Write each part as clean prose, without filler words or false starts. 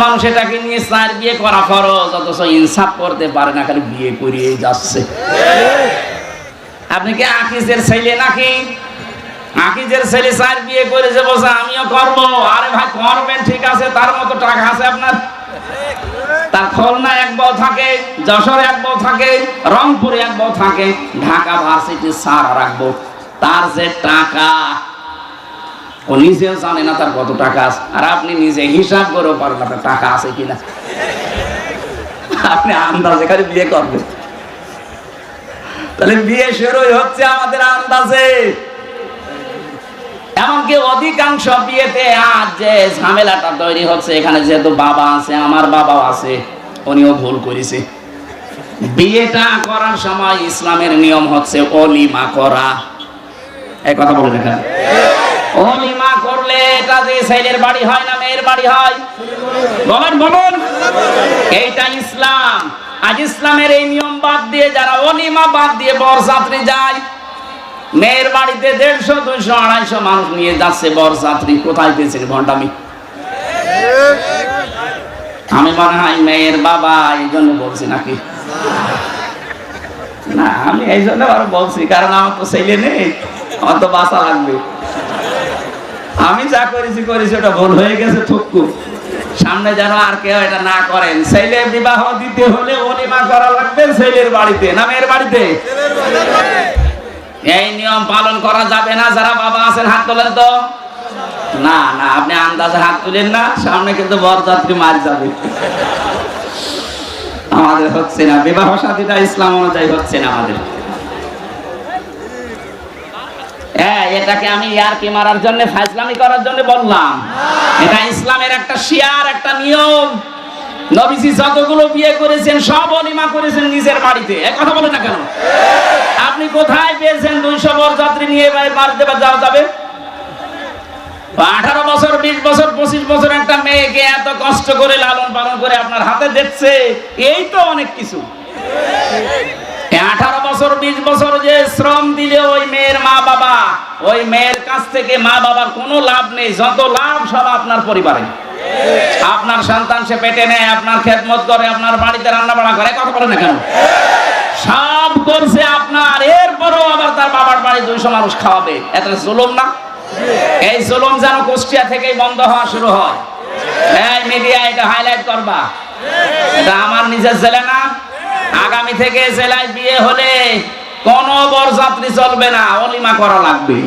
মানুষ এটাকে নিয়ে 4 বিয়ে করা ফরজ, অথচ ইনসাফ করতে পারে না, খালি বিয়ে করিয়ে যাচ্ছে। আপনি কি আকিজের ছেলে নাকি? আকিজের ছেলে 4 বিয়ে করেছে, বলছে আমিও করব। আরে ভাই করবেন, ঠিক আছে, তার মতো টাকা আছে আপনার? তার খুলনা এক বউ থাকে, যশোরে এক বউ থাকে, রংপুরে এক বউ থাকে, ঢাকা ভার্সিটি স্যার আর এক বউ। তার যে টাকা ও নিজেও জানে না তার কত টাকা আছে, আর আপনি নিজে হিসাব করেও পারেন না তার টাকা আছে কিনা। আপনি আন্দাজে খালি বিয়ে করবেন। তাহলে বিয়ে শুরুই হচ্ছে আমাদের আন্দাজে। এমনকি অধিকাংশ বিয়েতে আজ যে ঝামেলাটা তৈরি হচ্ছে, এখানে যেহেতু বাবা আছে, আমার বাবাও আছে, উনিও ভুল করেছে। বিয়েটা করার সময় ইসলামের নিয়ম হচ্ছে অলিমা করা। এই কথা বলে দেখেন, অলিমা করলে এটা যে ছেলের বাড়ি হয় না মেয়ের বাড়ি হয়? বলেন বলুন, এইটা ইসলাম। আজ ইসলামের এই নিয়ম বাদ দিয়ে যারা অলিমা বাদ দিয়ে বরযাত্রী যায়, মেয়ের বাড়িতে 150, 200, 250 মানুষ নিয়ে যাচ্ছে বরযাত্রী। কোথায় পেয়েছেন ভণ্ডামি? আমি মনে হয় মেয়ের বাবা এই জন্য বলছি নাকি? না, আমি এই জন্য আরো বলছি, কারণ আমার তো ছেলে নেই, আমার তো বাঁচা লাগবে। আমি যা করেছি ওটা ভুল হয়ে গেছে, থুকু। সামনে যেন আর কেউ এটা না করেন। ছেলে বিবাহ দিতে হলে অলিমা করা লাগবে ছেলের বাড়িতে, না মেয়ের বাড়িতে? এই নিয়ম পালন করা যাবে না। যারা বাবা আছেন হাত তোলেন তো। না না, আপনি আন্দাজে হাত তুলেন না, সামনে কিন্তু বরযাত্রী মার যাবে। আমাদের হচ্ছে না, বিবাহ সাথীটা ইসলাম অনুযায়ী হচ্ছে না আমাদের। এটাকে আমি ইয়ারকি মারার জন্য, ফাজলামি করার জন্য বললাম। এটা ইসলামের একটা শিয়ার, একটা নিয়ম। নবীজি যতগুলো বিয়ে করেছেন সব অলিমা করেছেন নিজের বাড়িতে। এক কথা বলে না কেন? আপনি কোথায় পেয়েছেন 200 বরযাত্রী নিয়ে বাড়িতে যাওয়া যাবে? 18 বছর, 20 বছর, 25 বছর একটা মেয়েকে এত কষ্ট করে লালন পালন করে আপনার হাতে দেখছে, এই তো অনেক কিছু। 18 বছর, 20 বছর যে শ্রম দিলে ওই মেয়ের মা বাবা, ওই মেয়ের কাছ থেকে মা বাবার কোনো লাভ নেই। যত লাভ সব আপনার পরিবারে। আপনার সন্তান সে পেটে নেয়, আপনার খেদমত করে, আপনার বাড়িতে রান্না বাড়া করে। কথা বলে না কেন? সব করছে আপনার, এরপরও আবার তার বাবার বাড়ি 200 মানুষ খাওয়াবে। এটা জুলুম না? এই জুলুম যেন কুষ্টিয়া থেকেই বন্ধ হওয়া শুরু হয়। এই মিডিয়া এটা হাইলাইট করবা। এটা আমার নিজের জেলা না। আগামী থেকে জেলায় বিয়ে হলে কোন বরযাত্রী চলবে না, অলিমা করা লাগবে।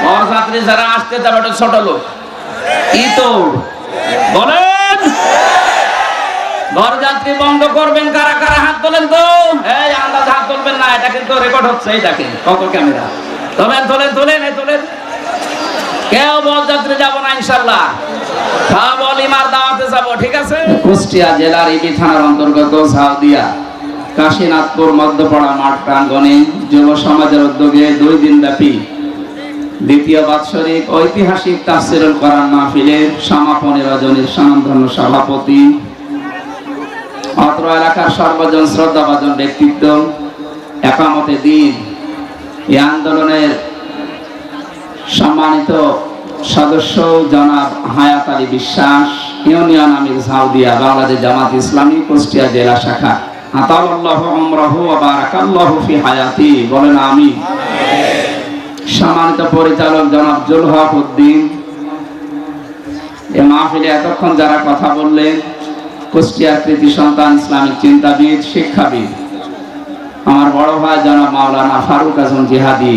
বরযাত্রী যারা আসতে যাবে ওটা ছোট লোক, ইতর বলেন। বরযাত্রী বন্ধ করবেন কারা কারা? হাত তোলেন তো। এই আন্দাজ হাত তুলবেন না, এটা কিন্তু রেকর্ড হচ্ছে। এই দেখেন কত ক্যামেরা। তোলেন তোলেন তোলেন, এই তোলেন। কেউ বরযাত্রী যাব না ইনশাআল্লাহ, সব অলিমার দাওয়াতে যাব, ঠিক আছে? কুষ্টিয়া জেলার ইবি থানার অন্তর্গত ঝাউদিয়া কাশীনাথপুর মধ্যপাড়া মাঠ প্রাঙ্গণে যুব সমাজের উদ্যোগে 2 দিন ব্যাপী দ্বিতীয় বাৎসরিক ঐতিহাসিক তাফসীরুল কোরআন মাহফিলের সমাপনী রজনীর স্বনামধন্য সভাপতি, অত্র এলাকার সর্বজন শ্রদ্ধাভাজন ব্যক্তিত্ব, একামতে দ্বীন এই আন্দোলনের সম্মানিত সদস্য জনাব হায়াত আলী বিশ্বাস, ইউনিয়ন আমির ঝাউদিয়া, বাংলাদেশ জামাত ইসলামী কুষ্টিয়া জেলা শাখা। আতাল্লাহু উমরাহু ওয়া বারাকাল্লাহু ফি হায়াতি। বলেন আমিন। সম্মানিত পরিচালক জনাব জুল হক উদ্দিন, এই মাহফিলে এতক্ষণ যারা কথা বললেন, কুষ্টিয়ার কৃতি সন্তান, ইসলামিক চিন্তাবিদ, শিক্ষাবিদ, আমার বড় ভাই জনাব মাওলানা ফারুক আজম জিহাদি,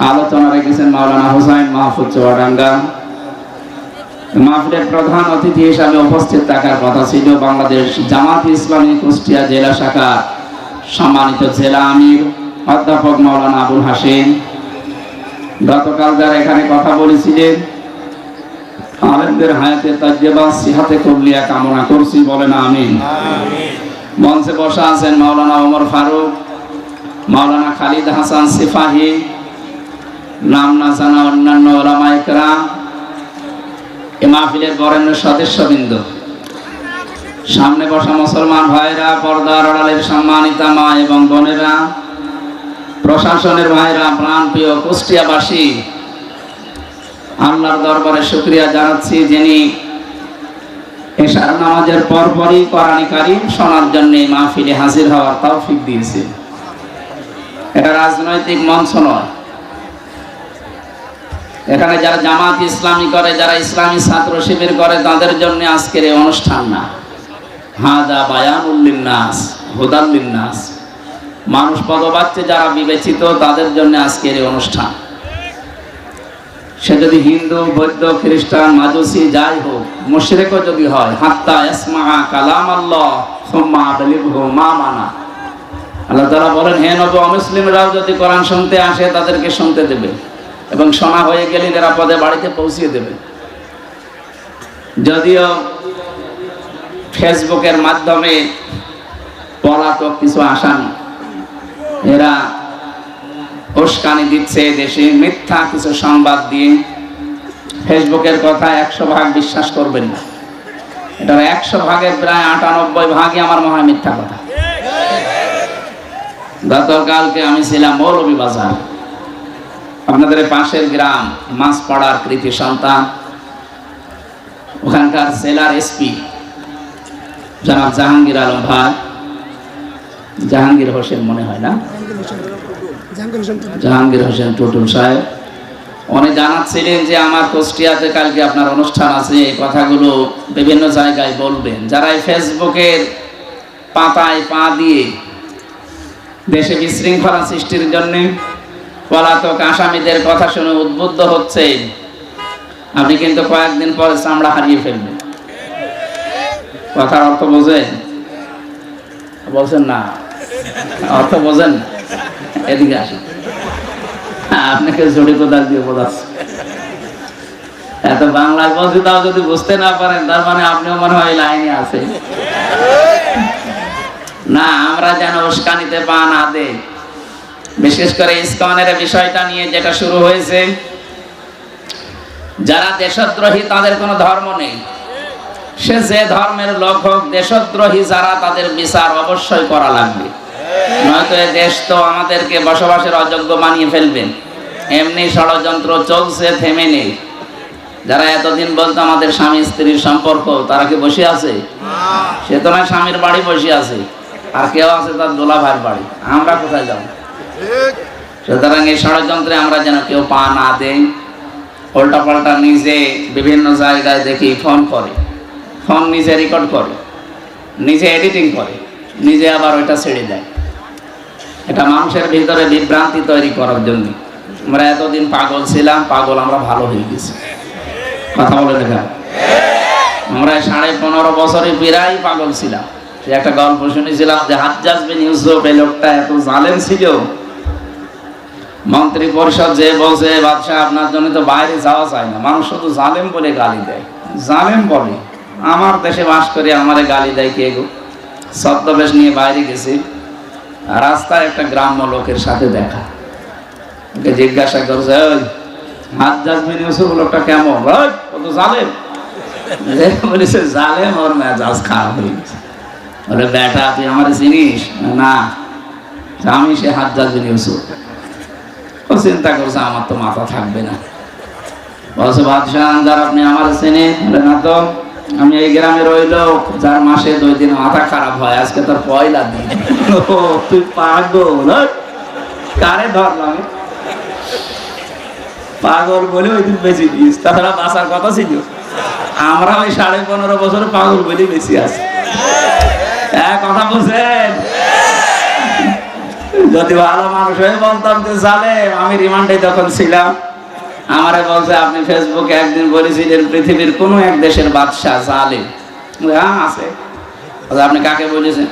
আলোচনা রেখেছেন মাওলানা হুসাইন মাহফুজ চুয়াডাঙ্গা। মাহফিলের প্রধান অতিথি হিসাবে উপস্থিত থাকার কথা ছিল বাংলাদেশ জামাত ইসলামী কুষ্টিয়া জেলা শাখা সম্মানিত জেলা আমির অধ্যাপক মাওলানা আবুল হাসেম। গতকাল যারা এখানে কথা বলেছিলেন, আলেমদের হায়াতে তাজ্জেবা সিহাতে কুল্লিয়া কামনা করছি, বলেন আমিন। মঞ্চে বসা আছেন মাওলানা ওমর ফারুক, মাওলানা খালিদ হাসান সিফাহি, নাম না জানা অন্যান্য ওলামায়ে কেরাম, এই মাহফিলের বরেণ্য সদস্যবৃন্দ, সামনে বসা মুসলমান ভাইরা, পর্দার আড়ালের সম্মানিতা মা এবং বোনেরা, প্রশাসনের ভাইরা, প্রাণপ্রিয় কুষ্টিয়াবাসী, আল্লাহর দরবারে শুকরিয়া জানাচ্ছি যিনি এশার নামাজের পরপরই কোরআন কারীম শোনার জন্য মাহফিলে হাজির হওয়ার তৌফিক দিয়েছে। এটা রাজনৈতিক মঞ্চ নয়। এখানে যারা জামাত ইসলামী করে, যারা ইসলামী ছাত্র শিবির করে, তাদের জন্য আজকের এই অনুষ্ঠান না। হাদা বায়ানুল লিন্নাস হুদাল লিন্নাস, মানুষ পদবাচ্চে যারা বিবেচিত তাদের জন্য আজকের এই অনুষ্ঠান। সে যদি হিন্দু, বৌদ্ধ, খ্রিস্টান, মাজুসি যাই হোক, মুশরিকও যদি হয়, হাত্তা ইসমা কালাম আল্লাহ সুম্মা আবলিগহু মা মানা। আল্লাহ তাআলা বলেন, হে নবী, অমুসলিমরাও যদি কোরআন শুনতে আসে তাদেরকে শুনতে দেবে এবং শোনা হয়ে গেলে নিরাপদে বাড়িতে পৌঁছিয়ে দেবে। যদিও ফেসবুকের মাধ্যমে পলাতক কিছু আসামি এরা উস্কানি দিচ্ছে, দেশে মিথ্যা কিছু সংবাদ দিয়ে। ফেসবুকের কথা 100 ভাগ বিশ্বাস করবেন না, এটা 100 ভাগের প্রায় 98 ভাগই আমার মনে হয় মিথ্যা কথা। গতকালকে আমি ছিলাম মৌলভীবাজার, আপনাদের পাশের গ্রাম মাছপাড়ার কৃতি সন্তান। ওখানকার জেলার এসপি জনাব জাহাঙ্গীর আলম ভাই, জাহাঙ্গীর হোসেন মনে হয় না, জাহাঙ্গীর হোসেন টুটুল সাহেব, উনি জানাচ্ছিলেন যে আমার কুষ্টিয়াতে কালকে আপনার অনুষ্ঠান আছে, এই কথাগুলো বিভিন্ন জায়গায় বলবেন। যারা এই ফেসবুকের পাতায় পা দিয়ে দেশে বিশৃঙ্খলা সৃষ্টির জন্য পলাতক আসামিদের কথা শুনে উদ্বুদ্ধ হচ্ছে, আপনি কিন্তু কয়েকদিন পরে চামড়া হারিয়ে ফেলবেন। কথার অর্থ বোঝেন? বলছেন না, অর্থ বোঝেন না? এদিকে আসেন, আপনাকে জড়ি কোদাল দিয়ে বোঝাচ্ছে। এত বাংলায় বলছি, তাও যদি বুঝতে না পারেন তার মানে আপনিও মনে হয় লাইনে আছে না। আমরা যেন উস্কানিতে পা না দেই। বিশেষ করে ইসকনের বিষয়টা নিয়ে যেটা শুরু হয়েছে, যারা দেশদ্রোহী তাদের কোনো ধর্ম নেই, সে যে ধর্মের লোক হোক, দেশদ্রোহী যারা তাদের বিচার অবশ্যই করা লাগবে, নয়তো এই দেশ তো আমাদেরকে বসবাসের অযোগ্য বানিয়ে ফেলবেন। এমনি ষড়যন্ত্র চলছে, থেমে নেই। যারা এতদিন বলতো আমাদের স্বামী স্ত্রীর সম্পর্ক, তারা কি বসে আছে? সে তো না স্বামীর বাড়ি বসে আছে, আর কেউ আছে তার দোলা ভাইয়ের বাড়ি। আমরা কোথায় যাব? সুতরাং এই ষড়যন্ত্রে আমরা যেন কেউ পা না দেই। উল্টা পাল্টা নিজে বিভিন্ন জায়গায় দেখি ফোন করে, ফোন নিজে রেকর্ড করে, নিজে এডিটিং করে, নিজে আবার ওইটা ছেড়ে দেয়। এটা মানুষের ভিতরে বিভ্রান্তি তৈরি করার জন্য। আমরা এতদিন পাগল ছিলাম, পাগল আমরা ভালো হয়ে গেছি। কথা বলে দেখা, আমরা 15.5 বছরে প্রায় পাগল ছিলাম। সে একটা গল্প শুনেছিলাম যে হাজ্জাজ বিন ইউসুফ, এই লোকটা এত জালেম ছিল, মন্ত্রী পরিষদ যে বলছে, বাদশাহ আপনার জন্য তো বাইরে যাওয়া যায় না, মানুষ শুধু জালেম বলে গালি দেয়। জালেম বলে, আমার দেশে বাস করে আমারে গালি দেয় কে গো? ছদ্মবেশ নিয়ে বাইরে গেছি, রাস্তায় একটা গ্রাম্য লোকের সাথে দেখা। ওকে জিজ্ঞাসা করছে, ওই হাজ্জাজ বিন ইউসুফ লোকটা কেমন? ও তো জালেম। বলেছে জালেম, ওর মেজাজ খারাপ হয়ে গেছে। বলে, বেটা তুই আমার চিনিস না? আমি সে হাজ্জাজ বিন ইউসুফ। ও চিন্তা করছে আমার তো মাথা থাকবে না। বলছে, বাদশাহ আনজার আপনি আমার চেনেন? বলে, না তো, আমি এই গ্রামে রইল যার মাসে 2 দিন মাথা খারাপ হয়, আজকে তোর পয়লা দিন। তুই পাগল? কারে ধরলাম? পাগল বলে ওই দিন বেঁচে দিস, তাছাড়া বাঁচার কথা ছিল। আমরা ওই 15.5 বছরে পাগল বলে বেশি আছি। কথা বলছেন? যদি ভালো মানুষ হয়ে বলতাম যে জালেম, আমি রিমান্ডে যখন ছিলাম, আমারে বলছে আপনি ফেসবুকে একদিন বলেছিলেন পৃথিবীর কোন এক দেশের বাদশাহ জালেম। হ্যাঁ আছে। আপনি কাকে বলেছেন?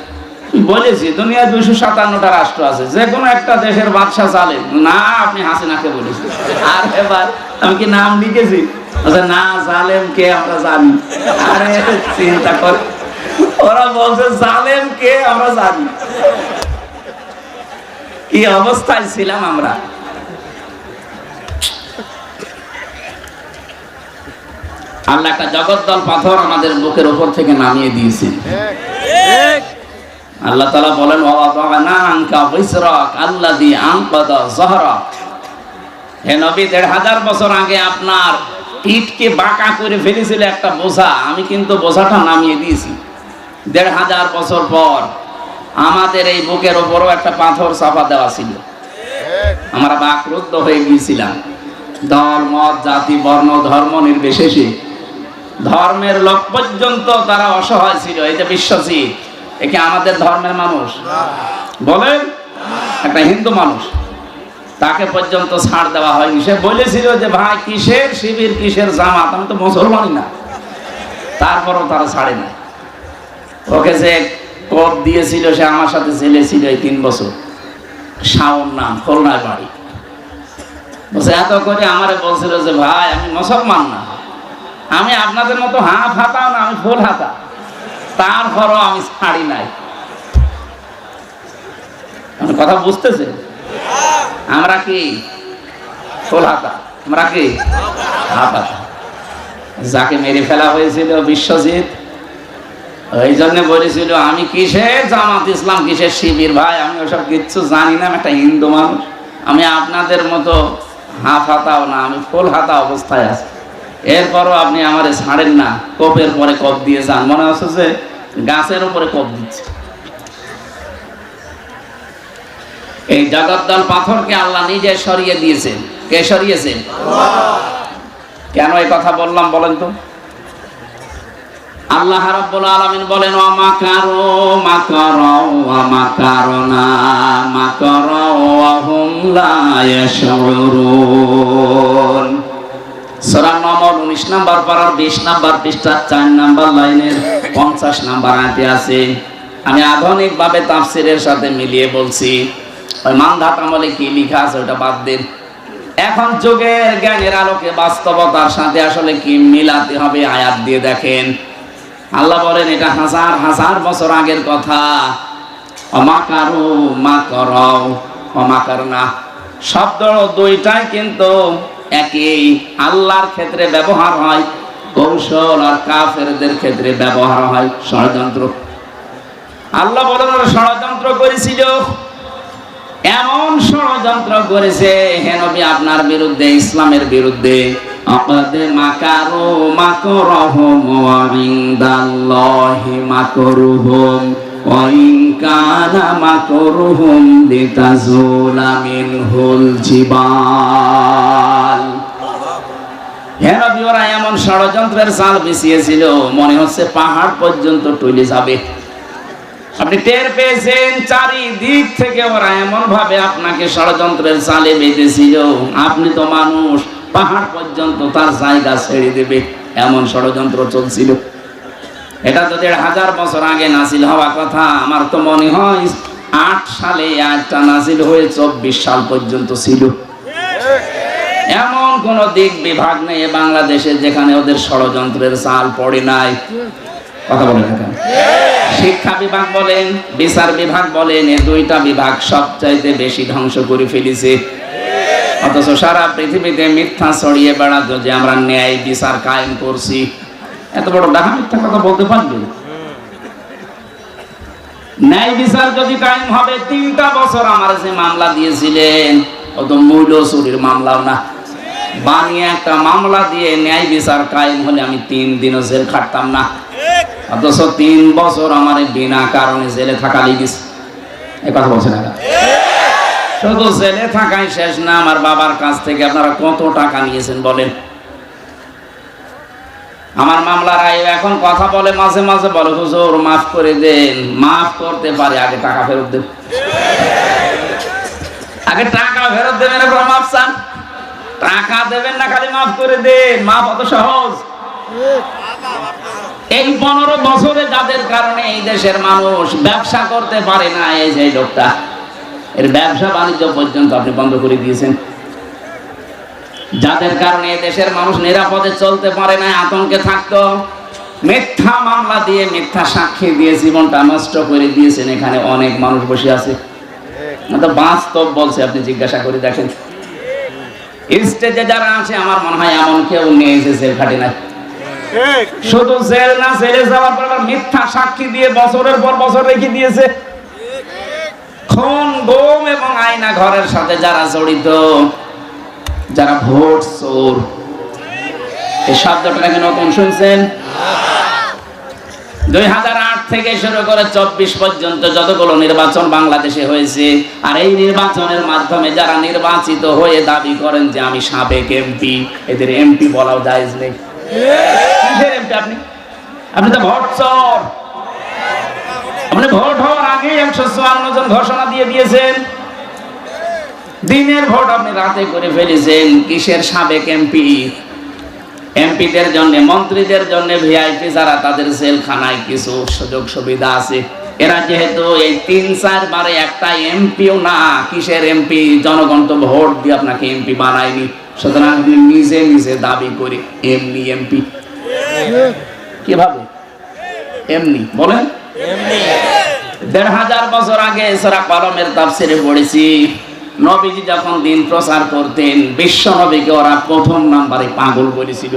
বলেছি দুনিয়ায় 257টা রাষ্ট্র আছে, যে কোনো একটা দেশের বাদশাহ জালেম না। আপনি হাসিনাকে বলেছেন। আর এবার আমি কি নাম লিখেছি? না, জালেম কে আমরা জানি। আরে চিন্তা কর, ওরা বলছে জালেম কে আমরা জানি। কি অবস্থায় ছিলাম আমরা! আল্লাহ একটা জগদ্দল পাথর আমাদের বুকের উপর থেকে নামিয়ে দিয়েছেন। আল্লাহ তাআলা বলেন, ওয়াদানা আনকা বিসরাক আল্লাযী আনকাযা যাহরাক। হে নবী, 1500 বছর আগে আপনার পিঠকে বাঁকা করে ফেলেছিল একটা বোঝা, আমি কিন্তু বোঝাটা নামিয়ে দিয়েছি। ১৫০০ বছর পর আমাদের এই বুকের ওপরও একটা পাথর চাপা দেওয়া ছিল। আমরা বাকরুদ্ধ হয়ে গিয়েছিলাম। দল মত জাতি বর্ণ ধর্ম নির্বিশেষে ধর্মের লোক পর্যন্ত তারা অসহায় ছিল। এই যে বিশ্বজিৎ, একে আমাদের ধর্মের মানুষ বলেন, একটা হিন্দু মানুষ, তাকে পর্যন্ত ছাড় দেওয়া হয়নি। সে বলেছিল যে ভাই কিসের শিবির কিসের জামাত, আমি তো মুসলমানই না। তারপরও তারা ছাড়ে না। ওকে যে কোপ দিয়েছিল সে আমার সাথে জেলে ছিল এই 3 বছর। শাওন নাম, খুলনার বাড়ি। বলছে এত করে আমারে বলছিল যে ভাই আমি মুসলমান না, আমি আপনাদের মতো হাফ হাতাও না, আমি ফুল হাতা, তারপরও আমি ছাড়ি নাই। কথা বুঝতেছে? আমরা কি ফুল হাতা, আমরা কি হাফ হাতা। যাকে মেরে ফেলা হয়েছিল বিশ্বজিৎ, ওই জন্য বলেছিল আমি কিসের জামাত ইসলাম কিসের শিবির, ভাই আমি ওসব কিচ্ছু জানি না, আমি একটা হিন্দু মানুষ, আমি আপনাদের মতো হাফ হাতাও না, আমি ফুল হাতা অবস্থায় আছি। এরপরও আপনি আমারে ছাড়েন না, কোপের পরে কোপ দিয়ে যান। মনে হচ্ছে যে গাছের উপরে কোপ দিচ্ছে। এই জগদ্দল পাথরকে আল্লাহ নিজে সরিয়ে দিয়েছেন। কে সরিয়েছেন? কেন এই কথা বললাম বলেন তো? আল্লাহ রাব্বুল আলামিন বলেন ওয়া মাকারু মাকারা ওয়া মাকারনা মাকারা ওয়া হুম লা ইয়াশউরুন। সূরা নম্বর 19 নম্বর পারার 20 নম্বর পৃষ্ঠা 4 নম্বর লাইনের 50 নম্বর আয়াতে আছে। আমি আধুনিক ভাবে তাফসীরের সাথে মিলিয়ে বলছি। ওই মানধাত আমলে কি লেখা আছে ওটা বাদ দিন। এখন যুগের জ্ঞানের আলোকে বাস্তবতার সাথে আসলে কি মিলাতে হবে আয়াত দিয়ে দেখেন। আল্লাহ বলেন এটা হাজার হাজার বছর আগের কথা। অমাকারু মাকারাও অমাকারনা শব্দ দুইটাই কিন্তু একই। আল্লাহর ক্ষেত্রে ব্যবহার হয় কৌশল, আর কাফেরদের ক্ষেত্রে ব্যবহার হয় ষড়যন্ত্র। আল্লাহ বলেন ষড়যন্ত্র করেছিল, এমন ষড়যন্ত্র করেছে হে নবী আপনার বিরুদ্ধে, ইসলামের বিরুদ্ধে। আকাদে মাকারু মাকরহুম ওয়া ইনদাল্লাহি মাকরুহুম ওয়া ইন কানা মাকরুহুম লিতাজুলা মিনহুল জিবাল। হে নবী ওরা এমন ষড়যন্ত্রের জাল বিছিয়েছিল মনে হচ্ছে পাহাড় পর্যন্ত টলে যাবে। আপনি টের পেয়েছেন চারিদিক থেকে ওরা এমন ভাবে আপনাকে ষড়যন্ত্রের জালে বেঁধেছিল, আপনি তো মানুষ, পাহাড় পর্যন্ত তার জায়গা ছেড়ে দেবে, এমন ষড়যন্ত্র চলছিল। এটা তো ১৫০০ বছর আগে নাজিল হওয়া কথা। আমার তো মনে হয় ৮ সালে একটা নাজিল হয়ে ২৪ সাল পর্যন্ত ছিল। এমন কোন দিক বিভাগ নেই বাংলাদেশে যেখানে ওদের ষড়যন্ত্রের জাল পড়ে নাই। কথা বলে থাকেন। শিক্ষা বিভাগ বলেন, বিচার বিভাগ বলেন, এই দুইটা বিভাগ সবচাইতে বেশি ধ্বংস করে ফেলেছে। অথচ সারা পৃথিবীতে মিথ্যা ছড়িয়ে বেড়াতো যে আমরা ন্যায় বিচার কায়েম করছি। এত বড় ডাহা মিথ্যা কথা বলতে পারবে? ন্যায় বিচার যদি কায়েম হবে, 3টা বছর আমার যে মামলা দিয়েছিলেন ও তো মূল্য চুরির মামলাও না, বানিয়ে একটা মামলা দিয়ে ন্যায় বিচার কায়েম হলে আমি 3 দিনও জেল খাটতাম না। অথচ 3 বছর আমার বিনা কারণে জেলে থাকা লেগেছে। এই কথা বলছেন না? শুধু জেলে থাকাই শেষ না, আমার বাবার কাছ থেকে আপনারা কত টাকা নিয়েছেন বলেন? আমার মামলার আয় এখন কথা বলে, মাঝে মাঝে বলে হুজুর মাফ করে দেন। মাফ করতে পারে, আগে টাকা ফেরত দেন। আগে টাকা ফেরত দেবেন, এরপর মাফ চান। টাকা দেবেন না, খালি মাফ করে দেন। মাফ অত সহজ? এই 15 বছরে যাদের কারণে এই দেশের মানুষ ব্যবসা করতে পারে না, এই যে লোকটা, এর ব্যবসা বাণিজ্য পর্যন্ত আপনি বন্ধ করে দিয়েছেন। যাদের কারণে দেশের মানুষ নিরাপদে চলতে পারে না, আতঙ্কে থাকতো, মিথ্যা মামলা দিয়ে মিথ্যা সাক্ষী দিয়ে জীবনটা নষ্ট করে দিয়েছেন। এখানে অনেক মানুষ বসে আছে, বাস্তব বলছে, আপনি জিজ্ঞাসা করে দেখেন। স্টেজে যারা আছে আমার মনে হয় এমন কেউ নেই যে জেল খাটে না। শুধু জেল না, জেলে যাওয়ার পর মিথ্যা সাক্ষী দিয়ে বছরের পর বছর রেখে দিয়েছে। খুন, গুম এবং আয়না ঘরের সাথে যারা জড়িত, যারা ভোট চোর, এই শব্দটা নাকি নতুন শুনছেন? 2008 থেকে শুরু করে 24 পর্যন্ত যতগুলো নির্বাচন বাংলাদেশে হয়েছে, আর এই নির্বাচনের মাধ্যমে যারা নির্বাচিত হয়ে দাবি করেন যে আমি সাবেক এমপি, এদের এমপি বলাও জায়েজ নেই। কিসের এমপি আপনি? আপনি তো ভোট চোর। আপনি ভোট হওয়ার আগে 154 জন ঘোষণা দিয়ে দিয়েছেন, দিনের ভোট আপনি রাতে করে ফেলেছেন। কিসের সাবেক এমপি? এমপিদের জন্য, মন্ত্রীদের জন্য ভিআইপি যারা, তাদের জেলখানায় কিছু সুযোগ সুবিধা আছে। এরা যেহেতু এই 3-4 বারে একটা এমপিও না, কিসের এমপি? জনগণ তো ভোট দিয়ে আপনাকে এমপি বানায়নি, সুতরাং আপনি নিজে নিজে দাবি করে এমনি এমপি। কিভাবে এমনি বলেন? 1500 বছর আগে সূরা কলমের তাফসিরে পড়েছি, নবীজি যখন দিন প্রচার করতেন, বিশ্ব নবীকে ওরা প্রথম নাম্বারে পাগল বলেছিল।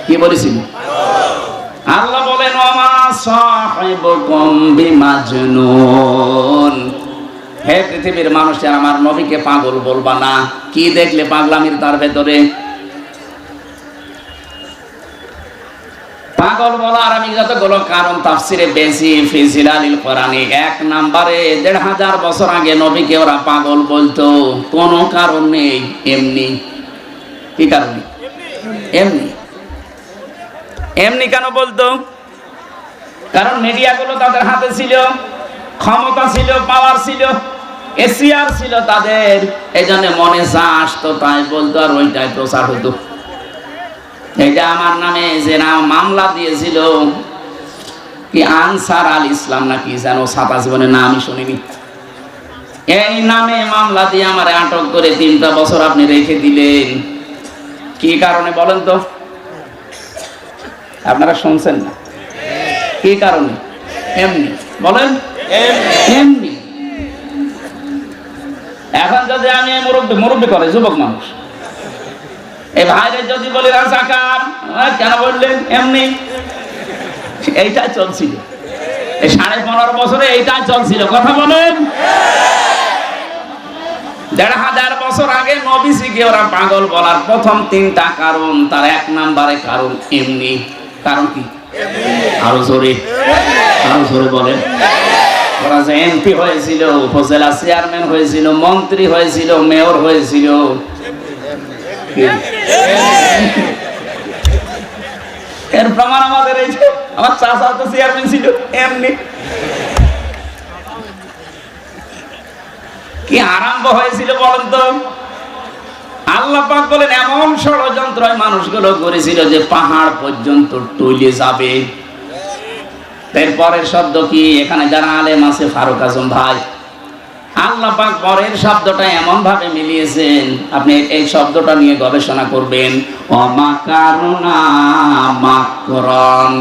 কি বলেছিল? আল্লাহ বলেন, ওমা সাহিবুকুম বিমাজনুন, হে পৃথিবীর মানুষের আমার নবীকে পাগল বলবা না। কি দেখলে পাগলামির তার ভেতরে? পাগল বলার আমি যতগুলো কারণ তাফসিরে বেশি ফি জিলালিল কোরআনে, 1 নম্বরে 1500 বছর আগে নবীকে ওরা পাগল বলতো, কোনো কারণ নেই, এমনি। কি কারণে? এমনি। এমনি কেন বলতো? কারণ মিডিয়াগুলো তাদের হাতে ছিল, ক্ষমতা ছিল, পাওয়ার ছিল, এসিআর ছিল তাদের, এজন্য মনে যা আসতো তাই বলতো, আর ওইটাই প্রচার হতো। এটা আমার নামে যে মামলা দিয়েছিল, কি আনসার আল ইসলাম নাকি যেন, ছাতা জীবনে নাম আমি শুনিনি, এই নামে মামলা দিয়ে আমার আটক করে 3টা বছর আপনি রেখে দিলেন। কি কারণে বলেন তো? আপনারা শুনছেন না? কি কারণে? এমনি। বলেন এমনি। এখন যদি আমি মুরব্বী করে যুবক মানুষ, এই ভাইরে যদি বলি রাজাকার, কেন বললেন? এমনি। এইটাই চলছিল এই 15.5 বছরে, এইটাই চলছিল। কথা বলেন। 1500 বছর আগে নবীজিকে ওরা পাগল বলার প্রথম 3টা কারণ, তার 1 নম্বরে কারণ এমনি। কারণ কি? আরো জোরে বলেন। ওরা যে এমপি হয়েছিল, উপজেলা চেয়ারম্যান হয়েছিল, মন্ত্রী হয়েছিল, মেয়র হয়েছিল, এর প্রমাণ আমাদের এই যে আমার চাচা তো চেয়ারম্যান ছিল, এমনি। কি আরম্ভ হয়েছিল বলেন তো? আল্লাহ পাক বলেন, এমন ষড়যন্ত্র মানুষগুলো করেছিল যে পাহাড় পর্যন্ত টলে যাবে। এরপরের শব্দ কি? এখানে যারা আলেম আছে, ফারুক আজম ভাই, আল্লাহ পাক পরের শব্দটা এমন ভাবে মিলিয়েছেন, আপনি এই শব্দটা নিয়ে গবেষণা করবেন। অমাকারুনা মাকরন,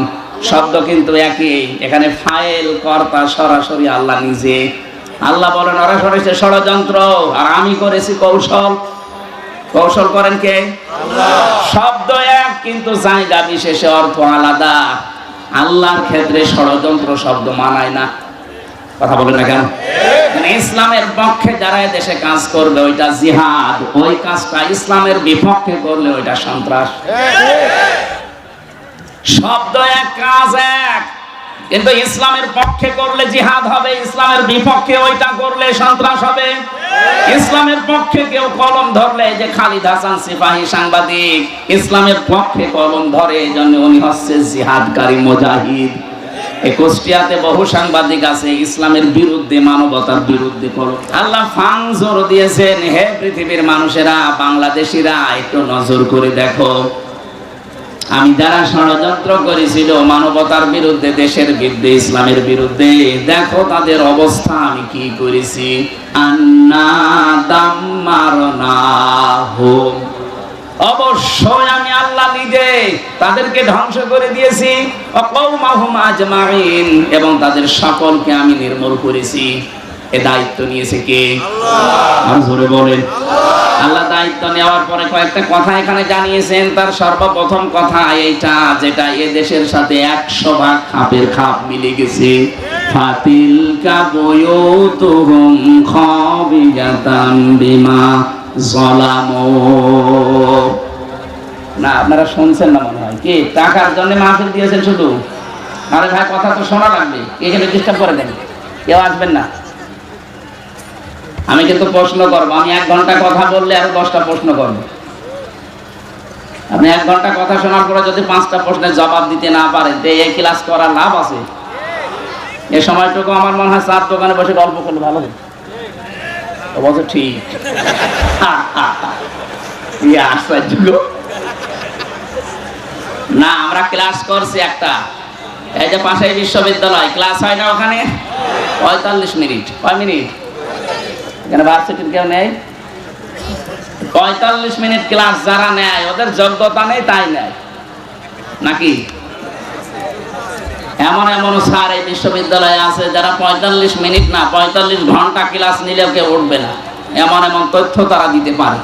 শব্দ কিন্তু একই, এখানে ফাইল কর্তা সরাসরি আল্লাহ নিজে। আল্লাহ বলেন, ওরা করেছে ষড়যন্ত্র আর আমি করেছি কৌশল। কৌশল করেন কে? আল্লাহ। শব্দ এক, কিন্তু জায়গা বিশেষে অর্থ আলাদা। আল্লাহর ক্ষেত্রে ষড়যন্ত্র শব্দ মানায় না। কথা বলেন না কেন? ইসলামের পক্ষে যারা দেশে কাজ করবে ওইটা জিহাদ, ওই কাজটা ইসলামের বিপক্ষে করলে ওইটা সন্ত্রাস। শব্দ এক, কাজ এক, কিন্তু ইসলামের পক্ষে করলে জিহাদ হবে, ইসলামের বিপক্ষে ওইটা করলে সন্ত্রাস হবে। ইসলামের পক্ষে কেউ কলম ধরলে, যে খালিদ হাসান সিপাহী সাংবাদিক ইসলামের পক্ষে কলম ধরে, এই জন্য উনি হচ্ছে জিহাদকারী মুজাহিদ। কুষ্টিয়াতে বহু সাংবাদিক আছে ইসলামের বিরুদ্ধে, মানবতার বিরুদ্ধে কলম। আল্লাহ ফান জোর দিয়েছেন, হে পৃথিবীর মানুষেরা, বাংলাদেশিরা একটু নজর করে দেখো, আমি যারা ষড়যন্ত্র করেছিল মানবতার বিরুদ্ধে, দেশের বিরুদ্ধে, ইসলামের বিরুদ্ধে, দেখো তাদের অবস্থা আমি কি করেছি। আন্না দাম্মারনাহুম, অবশ্যই আমি আল্লাহ নিজে তাদেরকে ধ্বংস করে দিয়েছি। ওয়াকওমাহুম আজমাইন, এবং তাদের সকলকে আমি নির্মূল করেছি। এ দায়িত্ব নিয়েছে কে? আল্লাহ। আর জোরে বলেন আল্লাহ। দায়িত্ব নেওয়ার পরে কয়েকটা কথা এখানে জানিয়েছেন। তার সর্বপ্রথম কথা এইটা, যেটা এ দেশের সাথে 100 ভাগ খাপের খাপ মিলে গেছে। ফাতিলকা বুয়ুতুহুম খাবিয়াতাম বিমা যালামু, না আপনারা শুনছেন না মনে হয়। কি টাকার জন্য মাহফিল দিয়েছেন শুধু? আরে ভাই কথা তো শোনা লাগবে, এখানে ডিস্টার্ব করে দেন, কেউ আসবেন না। আমি কিন্তু প্রশ্ন করবো, আমি 1 ঘন্টা কথা বললে আরো 10টা প্রশ্ন করবো। আপনি 1 ঘন্টা কথা শোনার পরে যদি 5টা প্রশ্নের জবাব দিতে না পারেন তো এই ক্লাস করার লাভ আছে? এই সময়টুকু আমার মনে হয় চার দোকানে বসে গল্প করলে ভালো হবে। বলছে ঠিক। আশ্চর্য না, আমরা ক্লাস করছি একটা, এই যে পাশের বিশ্ববিদ্যালয় ক্লাস হয় না ওখানে 45 মিনিট। কয় মিনিট? এখানে ভার্সিটির কেউ নেই? 45 মিনিট ক্লাস যারা নেয় ওদের যোগ্যতা নেই তাই নেয় নাকি? এমন এমন স্যার এই বিশ্ববিদ্যালয়ে আছে যারা 45 মিনিট না 45 ঘন্টা ক্লাস নিলেও কেউ উঠবে না, এমন এমন তথ্য তারা দিতে পারে।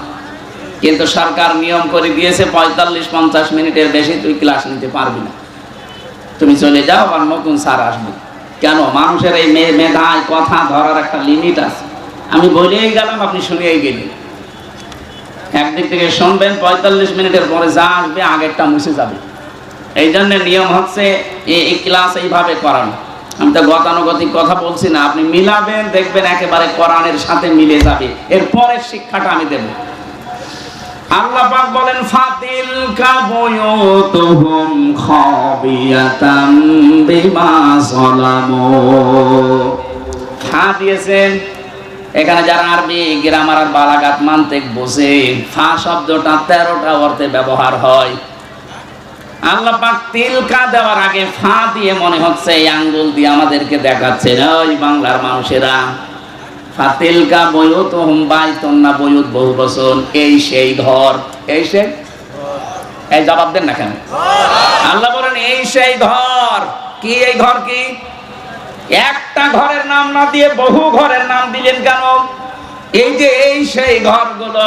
কিন্তু সরকার নিয়ম করে দিয়েছে 45-50 মিনিটের বেশি তুই ক্লাস নিতে পারবি না, তুমি চলে যাও, আর নতুন স্যার আসবে। কেন? মানুষের এই মেধায় কথা ধরার একটা লিমিট আছে। আমি বলেই গেলাম, আপনি শুনেই গেলেন। একদিক থেকে শুনবেন, 45 মিনিটের পরে যা আসবে আগেরটা মুছে যাবে। এই জন্য নিয়ম হচ্ছে এই ক্লাস এইভাবে করানো। আমি তো গতানুগতিক কথা বলছি না, আপনি মিলাবেন দেখবেন একেবারে কোরআনের সাথে মিলে যাবে। এর পরের শিক্ষাটা আমি দেব। আল্লাহ পাক বলেন ফাতিলকা বুয়ুতুহুম খাবিয়াতাম বিমা যালামু। দিয়েছেন এখানে যারা আরবি গ্রামার আর বালাগাত মানতিক বোঝে, ফা শব্দটা 13টা অর্থে ব্যবহার হয়। আল্লাহ পাক তিলকা দেওয়ার আগে ফা দিয়ে মনে হচ্ছে এই আঙ্গুল দিয়ে আমাদেরকে দেখাচ্ছে, ওই বাংলার মানুষেরা, ফাতিলকা বুয়ুতুহুম বাইতুন না বুয়ুত বহু বচন, এই সেই ঘর। এই সেই, এই জবাব দেন না কেন? আল্লাহ বলেন এই সেই ঘর। কি এই ঘর? কি একটা ঘরের নাম না দিয়ে বহু ঘরের নাম দিলেন কেন? এই যে এই সেই ঘরগুলো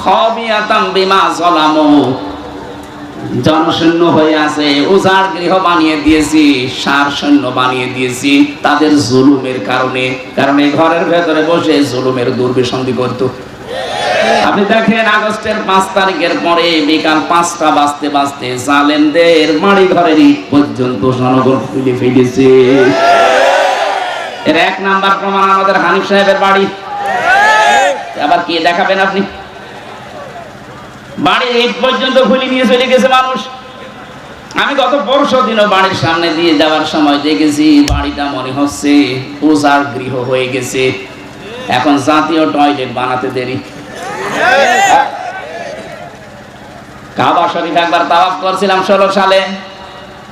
খাবিয়াতাম বিমা যালামু, জনশূন্য হয়ে আছে, উজাড় গৃহ বানিয়ে দিয়েছি, সার সৈন্য বানিয়ে দিয়েছি তাদের জুলুমের কারণে। কারণ এই ঘরের ভেতরে বসে জুলুমের দুর্বিসন্ধি করত। আপনি দেখেন আগস্টের 5 তারিখের পরে বিকাল 5টা বাজতে বাজতে জালেমদের বাড়ি ঘরের ইট পর্যন্ত জনগণ খুলে ফেলেছে। এর 1 নাম্বার প্রমাণ আমাদের হানিফ সাহেবের বাড়ি। আবার কি দেখাবেন আপনি? বাড়ির ইট পর্যন্ত খুলে নিয়ে চলে গেছে মানুষ। আমি গত পরশু দিনও বাড়ির সামনে দিয়ে যাওয়ার সময় দেখেছি বাড়িটা মনে হচ্ছে উজাড় গৃহ হয়ে গেছে। এখন জাতীয় টয়লেট বানাতে দেরি। কাবা শরীফ একবার তাওয়াফ করছিলাম 16 সালে।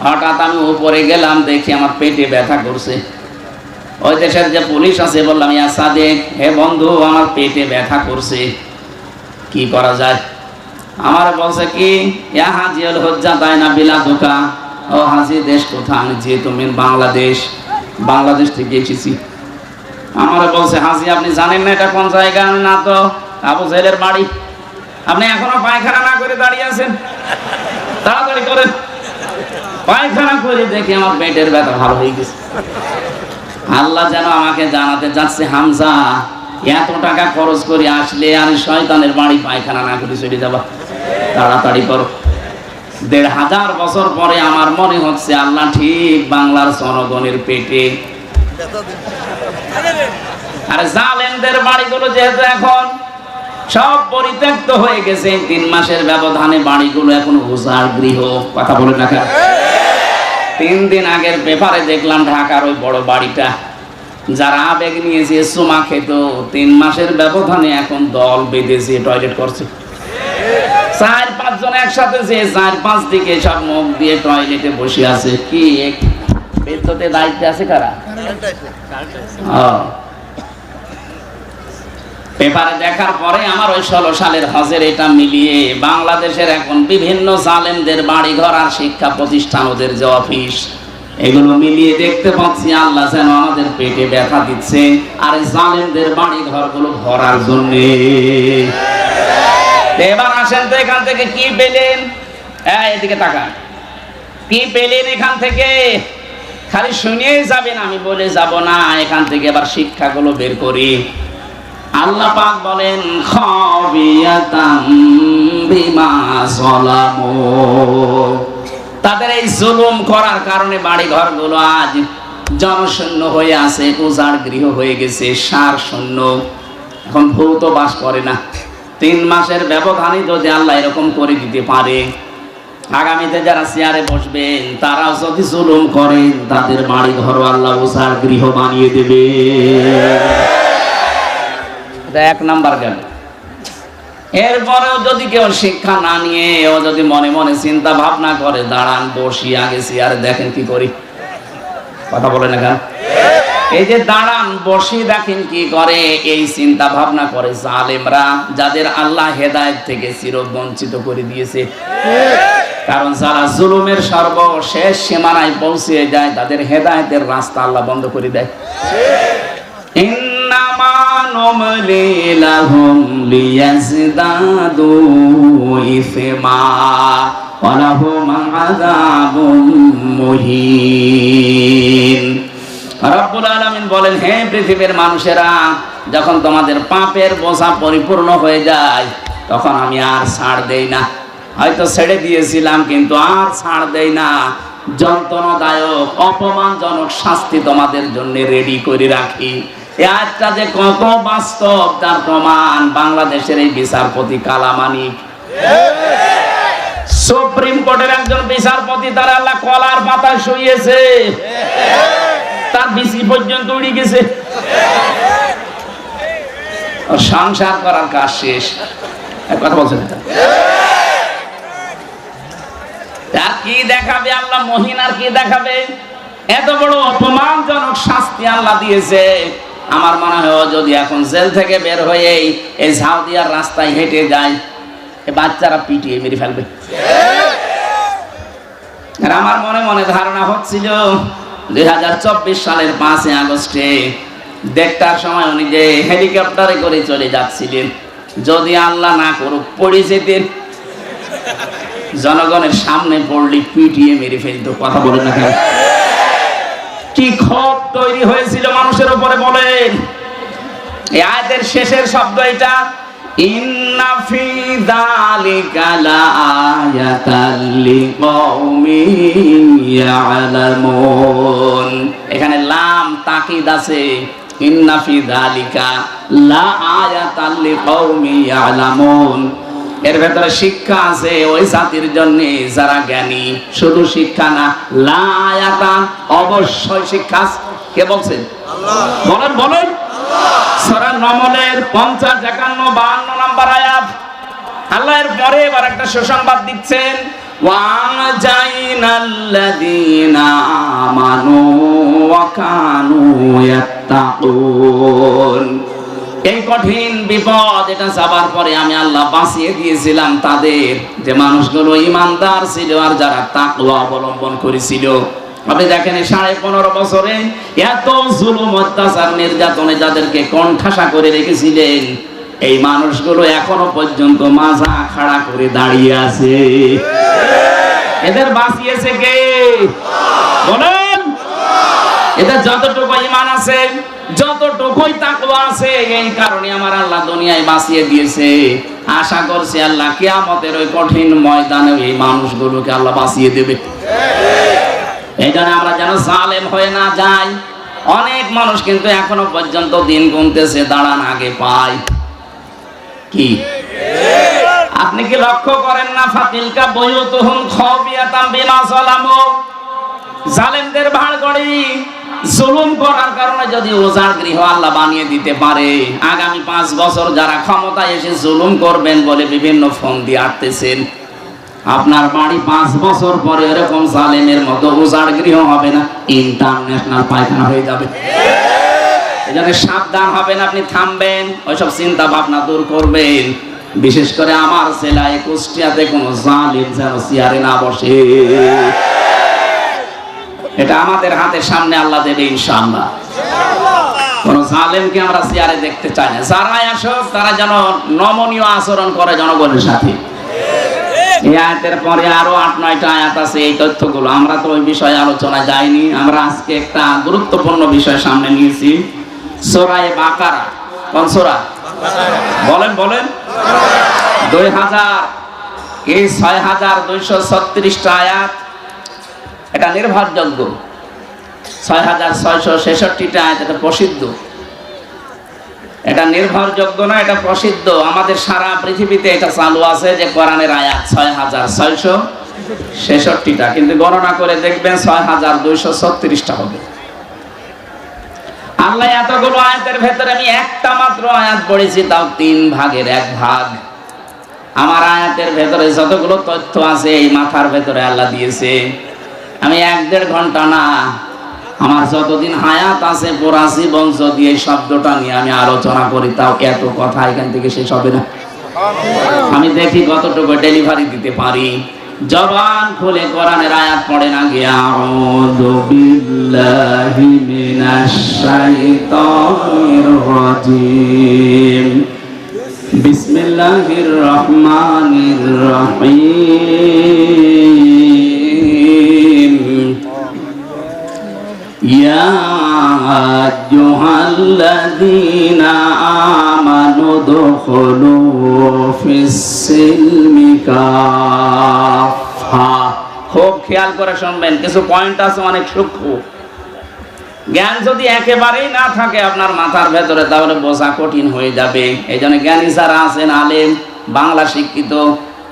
হঠাৎ আমি উপরে গেলাম, দেখি আমার পেটে ব্যথা করছে। ওই দেশের যে পুলিশ আছে বললাম, ইয়া সাদেক, হে বন্ধু, আমার পেটে ব্যথা করছে, কি করা যায়? আমার বলছে কি, ইয়া হাজিউল হুজ্জা দায়না বিলা দুকা, ও হাজি দেশ কোথা? আমি যে তুমি বাংলাদেশ থেকে এসেছি। আমার বলছে, হাজি আপনি জানেন না এটা কোন জায়গা? আমি না তো, আবু জেলের বাড়ি। আপনি এখনো পায়খানা না করে দাঁড়িয়ে আছেন, তাড়াতাড়ি করেন। পায়খানা করে দেখি আমার পেটের ব্যথা ভালো হয়ে গেছে। আল্লাহ যেন আমাকে জানাতে যাচ্ছে, হামজা এত টাকা খরচ করে আসলে আর শয়তানের বাড়ি পায়খানা না করে চলে যাবা, তাড়াতাড়ি করো। 1500 বছর পরে আমার মনে হচ্ছে আল্লাহ ঠিক বাংলার জনগণের পেটে। আর জালেমদের বাড়িগুলো যেহেতু এখন সব পরিত্যক্ত হয়ে গেছে, 3 মাসের ব্যবধানে বাড়িগুলো এখন উজাড় গৃহ। কথা বলে না? 3 দিন আগের পেপারে দেখলাম ঢাকার ওই বড় বাড়িটা, যারা আবেগ নিয়েছে চুমা খেত, 3 মাসের ব্যবধানে এখন দল বেঁধেছে টয়লেট করছে। 4-5 জন একসাথে যে 4-5 দিকে সব মুখ দিয়ে টয়লেটে বসে আছে। কি বিদ্যুতের দায়িত্বে আছে কারা? পেপারে দেখার পরে আমার ওই 16 সালের হজের এটা মিলিয়ে বাংলাদেশের এখন বিভিন্ন জালেমদের বাড়িঘর আর শিক্ষা প্রতিষ্ঠান, ওদের যে অফিস, এগুলো মিলিয়ে দেখতে পাচ্ছি আল্লাহ যেন আমাদের পেটে ব্যথা দিচ্ছে আর জালেমদের বাড়ি ঘরগুলো ভরার জন্য। এবার আসেন তো এখান থেকে কি পেলেন? এদিকে তাকান, কি পেলেন এখান থেকে? খালি শুনিয়েই যাবেন, আমি বলে যাব না। এখান থেকে এবার শিক্ষাগুলো বের করি। আল্লাহ পাক বলেন খাবিয়াতাম বিমা যালামু, তাদের এই জুলুম করার কারণে বাড়ি ঘরগুলো আজ জনশূন্য হয়ে আছে, উজাড় গৃহ হয়ে গেছে, সার শূন্য। এখন ভূত বাস করে না। 3 মাসের ব্যবধানে যদি আল্লাহ এরকম করে দিতে পারে, আগামীতে যারা চেয়ারে বসবেন তারাও যদি জুলুম করেন তাদের বাড়ি ঘর আল্লাহ উজাড় গৃহ বানিয়ে দেবে। এটা 1 নাম্বার গেল। এরপরেও যদি কেউ শিক্ষা না নিয়ে ও যদি মনে মনে চিন্তা ভাবনা করে, দাঁড়ান বসি আগে চেয়ারে দেখেন কি করি, কথা বলে না কেন? এই যে দাঁড়ান বসি দেখেন কি করে, এই চিন্তা ভাবনা করে জালেমরা, যাদের আল্লাহ হেদায়েত থেকে চিরবঞ্চিত করে দিয়েছে। কারণ যারা জুলুমের সর্বশেষ সীমানায় পৌঁছে যায় তাদের হেদায়েতের রাস্তা আল্লাহ বন্ধ করে দেয়। ইন্নামা নুমলি লাহুম লিয়াজদাদু ইসমা ওয়া লাহুম আযাবুম মুহিন। রব্বুল আলামিন বলেন, হে পৃথিবীর মানুষেরা, যখন তোমাদের পাপের বোঝা পরিপূর্ণ হয়ে যায় তখন আমি আর ছাড় দেই না। হয়তো ছেড়ে দিয়েছিলাম কিন্তু আর ছাড় দেই না। যন্ত্রণাদায়ক অপমানজনক শাস্তি তোমাদের জন্য রেডি করে রাখি। এই আয়াতটা যে কত বাস্তব তার প্রমাণ বাংলাদেশের এই বিচারপতি কালামানিক। সুপ্রিম কোর্টের একজন বিচারপতি, তার আল্লাহ কলার পাতায় শুইয়েছে, তার বিসি পর্যন্ত উড়ে গেছে, সংসার করার কাজ শেষ। কথা বলছেন আর কি দেখাবে আল্লাহ মহিন, আর কি দেখাবে? এত বড় অপমানজনক শাস্তি আল্লাহ দিয়েছে। আমার মনে হয় যদি এখন জেল থেকে বের হয়ে এই ঝাউদিয়ার রাস্তায় হেঁটে যায়, বাচ্চারা পিটিয়ে মেরে ফেলবে। আর আমার মনে মনে ধারণা হচ্ছিল 2024 সালের 5 আগস্টে 1:30টার সময় উনি যে হেলিকপ্টারে করে চলে যাচ্ছিলেন, যদি আল্লাহ না করুক পড়ে যেতেন, জনগণের সামনে পড়লে পিটিয়ে মেরে ফেলত। কথা বলে না কেন? কি ক্ষোভ তৈরি হয়েছিল মানুষের উপরে বলেন। এই আয়াতের শেষের শব্দ এটা, ইন্না ফি যালিকা লাআয়াতাল লিকওমিন ইয়ালামুন। এখানে লাম তাকিদ আছে, ইন্না ফি যালিকা লাআয়াতাল লিকওমিন ইয়ালামুন। এর ভেতরে শিক্ষা আছে ওই জাতির জন্য যারা জ্ঞানী। শুধু শিক্ষা না, লায়াতান অবশ্যই শিক্ষা। কে বলছেন? আল্লাহ। বলেন বলেন। সূরা নমলের 50, 51, 52 নম্বর আয়াত। আল্লাহ এর পরে এবার একটা সুসংবাদ দিচ্ছেন, ওয়াজাইনাল্লাযীনা আমানু ওয়া কানু ইয়াত্তাকুন। এই কঠিন বিপদ এটা যাবার পরে আমি আল্লাহ বাঁচিয়ে দিয়েছিলাম তাদের, যে মানুষগুলো ঈমানদার ছিল আর যারা তাকওয়া অবলম্বন করেছিল। আপনি দেখেন 15.5 বছরে এত জুলুম অত্যাচার নির্যাতনে যাদেরকে কণ্ঠাসা করে রেখেছিলেন, এই মানুষগুলো এখনো পর্যন্ত মাজা খাড়া করে দাঁড়িয়ে আছে। এদের বাঁচিয়েছে কে? বলেন। এদের যতটুকু ঈমান আছে, যতটুকুই তাকওয়া আছে, এই কারণে আমার আল্লাহ দুনিয়ায় বাঁচিয়ে দিয়েছে। আশা করছি আল্লাহ কিয়ামতের ওই কঠিন ময়দানে এই মানুষগুলোকে আল্লাহ বাঁচিয়ে দেবে। এই জন্য আমরা যেন জালেম হয়ে না যাই। অনেক মানুষ কিন্তু এখনো পর্যন্ত দিন গুনতেছে, দাঁড়ান আগে পাই কি। আপনি কি লক্ষ্য করেন না, ফাতিলকা বুয়ুতুহুম খাবিয়াতাম বিমা যালামু। জালেমদের ভাড়গড়ি জুলুম করার কারণে যদি উজাড় গৃহ আল্লাহ বানিয়ে দিতে পারে, আগামী 5 বছর যারা ক্ষমতায় এসে জুলুম করবেন বলে বিভিন্ন ফোন দিয়ে আটতেছেন, আপনার বাড়ি 5 বছর পরে এরকম জালেমের মতো উজাড় গৃহ হবে না, ইন্টারন্যাশনাল পায়খানা হয়ে যাবে। এজন্য সাবধান হবেন, আপনি থামবেন, ওইসব চিন্তা ভাবনা দূর করবেন। বিশেষ করে আমার জেলায় কুষ্টিয়াতে কোনো জালেম যেন চেয়ারে না বসে। এটা আমাদের হাতের সামনে আল্লাহ দেবে ইনশাআল্লাহ। কোন জালেমকে আমরা চেয়ারে দেখতে চাই না। যারাই আসুক তারা যেন নমনীয় আচরণ করে জনগণের সাথে। এই আয়াতের পরে আরো 8-9টা আয়াত আছে। এই তথ্যগুলো আমরা তো ওই বিষয়ে আলোচনা যাইনি। আমরা আজকে একটা গুরুত্বপূর্ণ বিষয় সামনে নিয়েছি। সূরা বাকারা কোন সূরা? বলেন বলেন। 2000 এই 6236টা আয়াত, এটা নির্ভরযোগ্য। 6666টা আয়াত, এটা প্রসিদ্ধ। এটা নির্ভরযোগ্য না, এটা প্রসিদ্ধ। আমাদের সারা পৃথিবীতে এটা চালু আছে যে কোরআনের আয়াত 6666টা, কিন্তু গণনা করে দেখবেন 6236টা হবে। আল্লাহ এতগুলো আয়াতের ভেতরে আমি একটা মাত্র আয়াত পড়েছি, তাও 3 ভাগের 1 ভাগ। আমার আয়াতের ভেতরে যতগুলো তথ্য আছে এই মাথার ভেতরে আল্লাহ দিয়েছে। আমি 1-1.5 ঘন্টা না, আমার যতদিন হায়াত আছে পুরা জীবন যদি এই শব্দটা নিয়ে আমি আলোচনা করি, তাও এত কথা এখান থেকে শেষ হবে না। আমি দেখি কতটুকু ডেলিভারি দিতে পারি। জবান খুলে কোরআনের আয়াত পড়েন আগে। আউযু বিল্লাহি মিনাশ শাইতানির রাজিম। বিসমিল্লাহির রহমানির রহিম। ইয়া আইয়ুহাল্লাযীনা আমানু দুখুলু ফিস-সিলমি কাফা। খুব খেয়াল করে শুনবেন, কিছু পয়েন্ট আছে অনেক সূক্ষ্ম। জ্ঞান যদি একেবারেই না থাকে আপনার মাথার ভেতরে, তাহলে বোঝা কঠিন হয়ে যাবে। এই জন্য জ্ঞানী যারা আছেন, আলেম, বাংলা শিক্ষিত,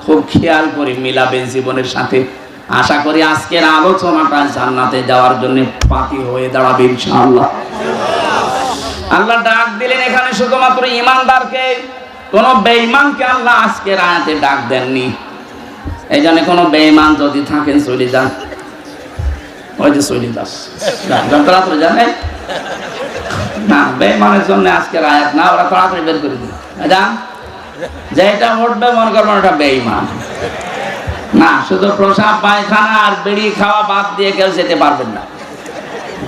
খুব খেয়াল করে মিলাবেন জীবনের সাথে। আশা করি আজকের আলোচনাটা জান্নাতে যাওয়ার জন্য পাতি হয়ে দাঁড়াবে ইনশাআল্লাহ। আল্লাহ ডাক দিলেন এখানে শুধুমাত্র ইমানদারকে, কোন বেঈমানকে আল্লাহ আজকের আয়াতে ডাক দেননি। এই জন্য কোন বেঈমান যদি থাকেন চলে যান, ওই যে চলে তাড়াতাড়ি জানে না, বেঈমানের জন্য আজকের আয়াত না, ওরা তাড়াতাড়ি বের করে দিন। যেটা উঠবে মনে করবেন ওটা বেঈমান না। শুধু প্রসাব পায়খানা আর বিড়ি খাওয়া বাদ দিয়ে কেউ যেতে পারবেন না।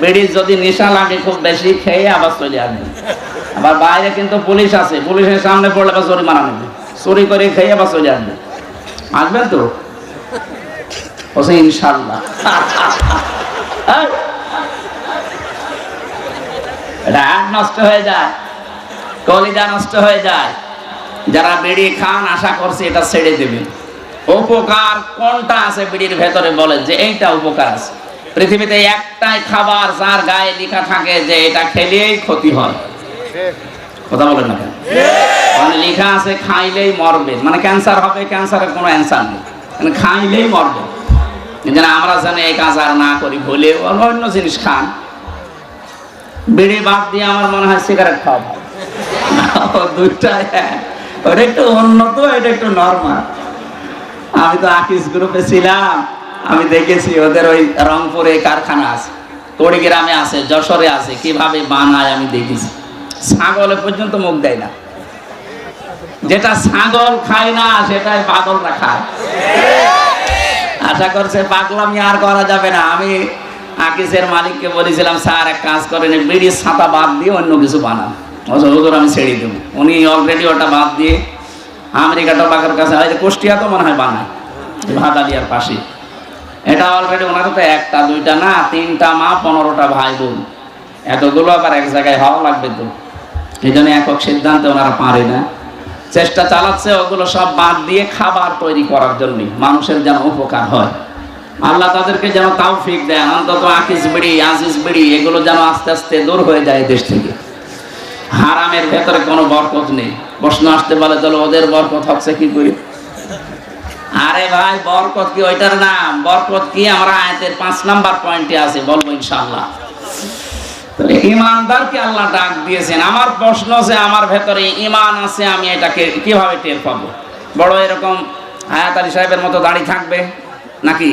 বিড়ি যদি নেশা লাগে খুব বেশি, খেয়ে আবার চলে আসবেন। আবার বাইরে কিন্তু পুলিশ আছে, পুলিশের সামনে পড়লে আবার জরিমানা নেবে। চুরি করে খেয়ে আবার চলে আসবেন। আসবেন তো ইনশাআল্লাহ। এটা হাত নষ্ট হয়ে যায়, কলিজা নষ্ট হয়ে যায়। যারা বিড়ি খান আশা করছে এটা ছেড়ে দেবেন। উপকার কোনটা আছে বিড়ির ভেতরে বলেন যে এইটা উপকার আছে? পৃথিবীতে একটাই খাবার যার গায়ে লেখা থাকে যে এটা খেলেই ক্ষতি হয়। কথা বলেন না কেন? মানে লেখা আছে খাইলেই মরবে, মানে ক্যান্সার হবে। ক্যান্সারের কোনো অ্যান্সার নেই, মানে খাইলেই মরবে। কিন্তু আমরা জানি এই কাজ আর না করি বলে অন্য জিনিস খান। বিড়ি বাদ দিয়ে আমার মনে হয় সিগারেট খাওয়া ভালো। দুইটাই ওটা একটু উন্নত, এটা একটু নরমাল। আমি তো আকিস গ্রুপে ছিলাম, আমি দেখেছি ওদের ওই রংপুরে কারখানা আছে, তড়িগ্রামে আছে, যশোরে আছে, কিভাবে বানায় আমি দেখেছি। ছাগলে পর্যন্ত মুখ দেয় না। যেটা ছাগল খায় না সেটাই পাগলরা খায়। আশা করছে পাগলামি আর করা যাবে না। আমি আকিসের মালিককে বলেছিলাম, স্যার এক কাজ করেন, বিড়ির ছাতা বাদ দিয়ে অন্য কিছু বানান। হুজুর আমি ছেড়ে দেবো। উনি অলরেডি ওটা বাদ দিয়ে আমেরিকা টোবাকের কাছে, কুষ্টিয়া তো মনে হয় বানায়, ভাদালিয়ার পাশে। এটা অলরেডি ওনার তো একটা দুইটা না, 3টা মা 15টা ভাই বোন, এতগুলো আবার এক জায়গায় হওয়া লাগবে তো। এই জন্য একক সিদ্ধান্তে ওনারা পারে না, চেষ্টা চালাচ্ছে ওগুলো সব বাদ দিয়ে খাবার তৈরি করার জন্য, মানুষের যেন উপকার হয়। আল্লাহ তাদেরকে যেন তৌফিক দেন, অন্তত আকিস বিড়ি, আজিজ বিড়ি এগুলো যেন আস্তে আস্তে দূর হয়ে যায় দেশ থেকে। হারামের ভেতরে কোনো বরকত নেই। প্রশ্ন আসতে বলে তাহলে ওদের বরকত হচ্ছে কি করে? আরে ভাই, বরকত কি ওইটার নাম? বরকত কি আমরা আয়াতের 5 নাম্বার পয়েন্টে আছে, বলবো ইনশাআল্লাহ। তাহলে ইমানদারকে আল্লাহ ডাক দিয়েছেন। আমার প্রশ্ন যে আমার ভেতরে ঈমান আছে, আমি এটাকে কিভাবে টের পাবো? বড় এরকম হায়াত আলী সাহেবের মতো দাড়ি থাকবে নাকি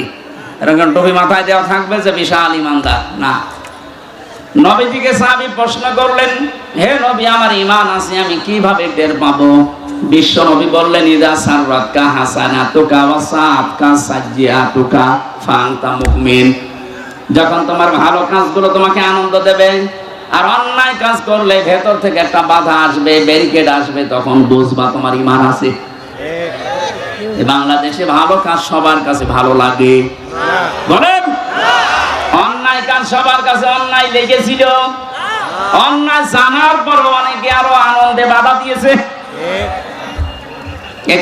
এরকম টুপি মাথায় দেওয়া থাকবে যে বিশাল ইমানদার? না। নবীজিকে সাহাবী প্রশ্ন করলেন, হে নবী আমার ঈমান আছে, আমি কিভাবে টের পাবো? বিশ্ব নবী বললেন, ইযা সাররাতকা হাসানাতুকা ওয়া সাআতকা সাজ্জিআতুকা ফাআনতা মুমিন। যখন তোমার ভালো কাজগুলো তোমাকে আনন্দ দেবে, আর অন্যায় কাজ করলে ভেতর থেকে একটা বাধা আসবে, ব্যারিকেড আসবে, তখন বুঝবা তোমার ঈমান আছে। বাংলাদেশে ভালো কাজ সবার কাছে ভালো লাগে? বলেন। অন্যায় কাজ সবার কাছে অন্যায় লেগেছিল, অন্যায় জানার পর অনেকে আরো আনন্দে বাধা দিয়েছে।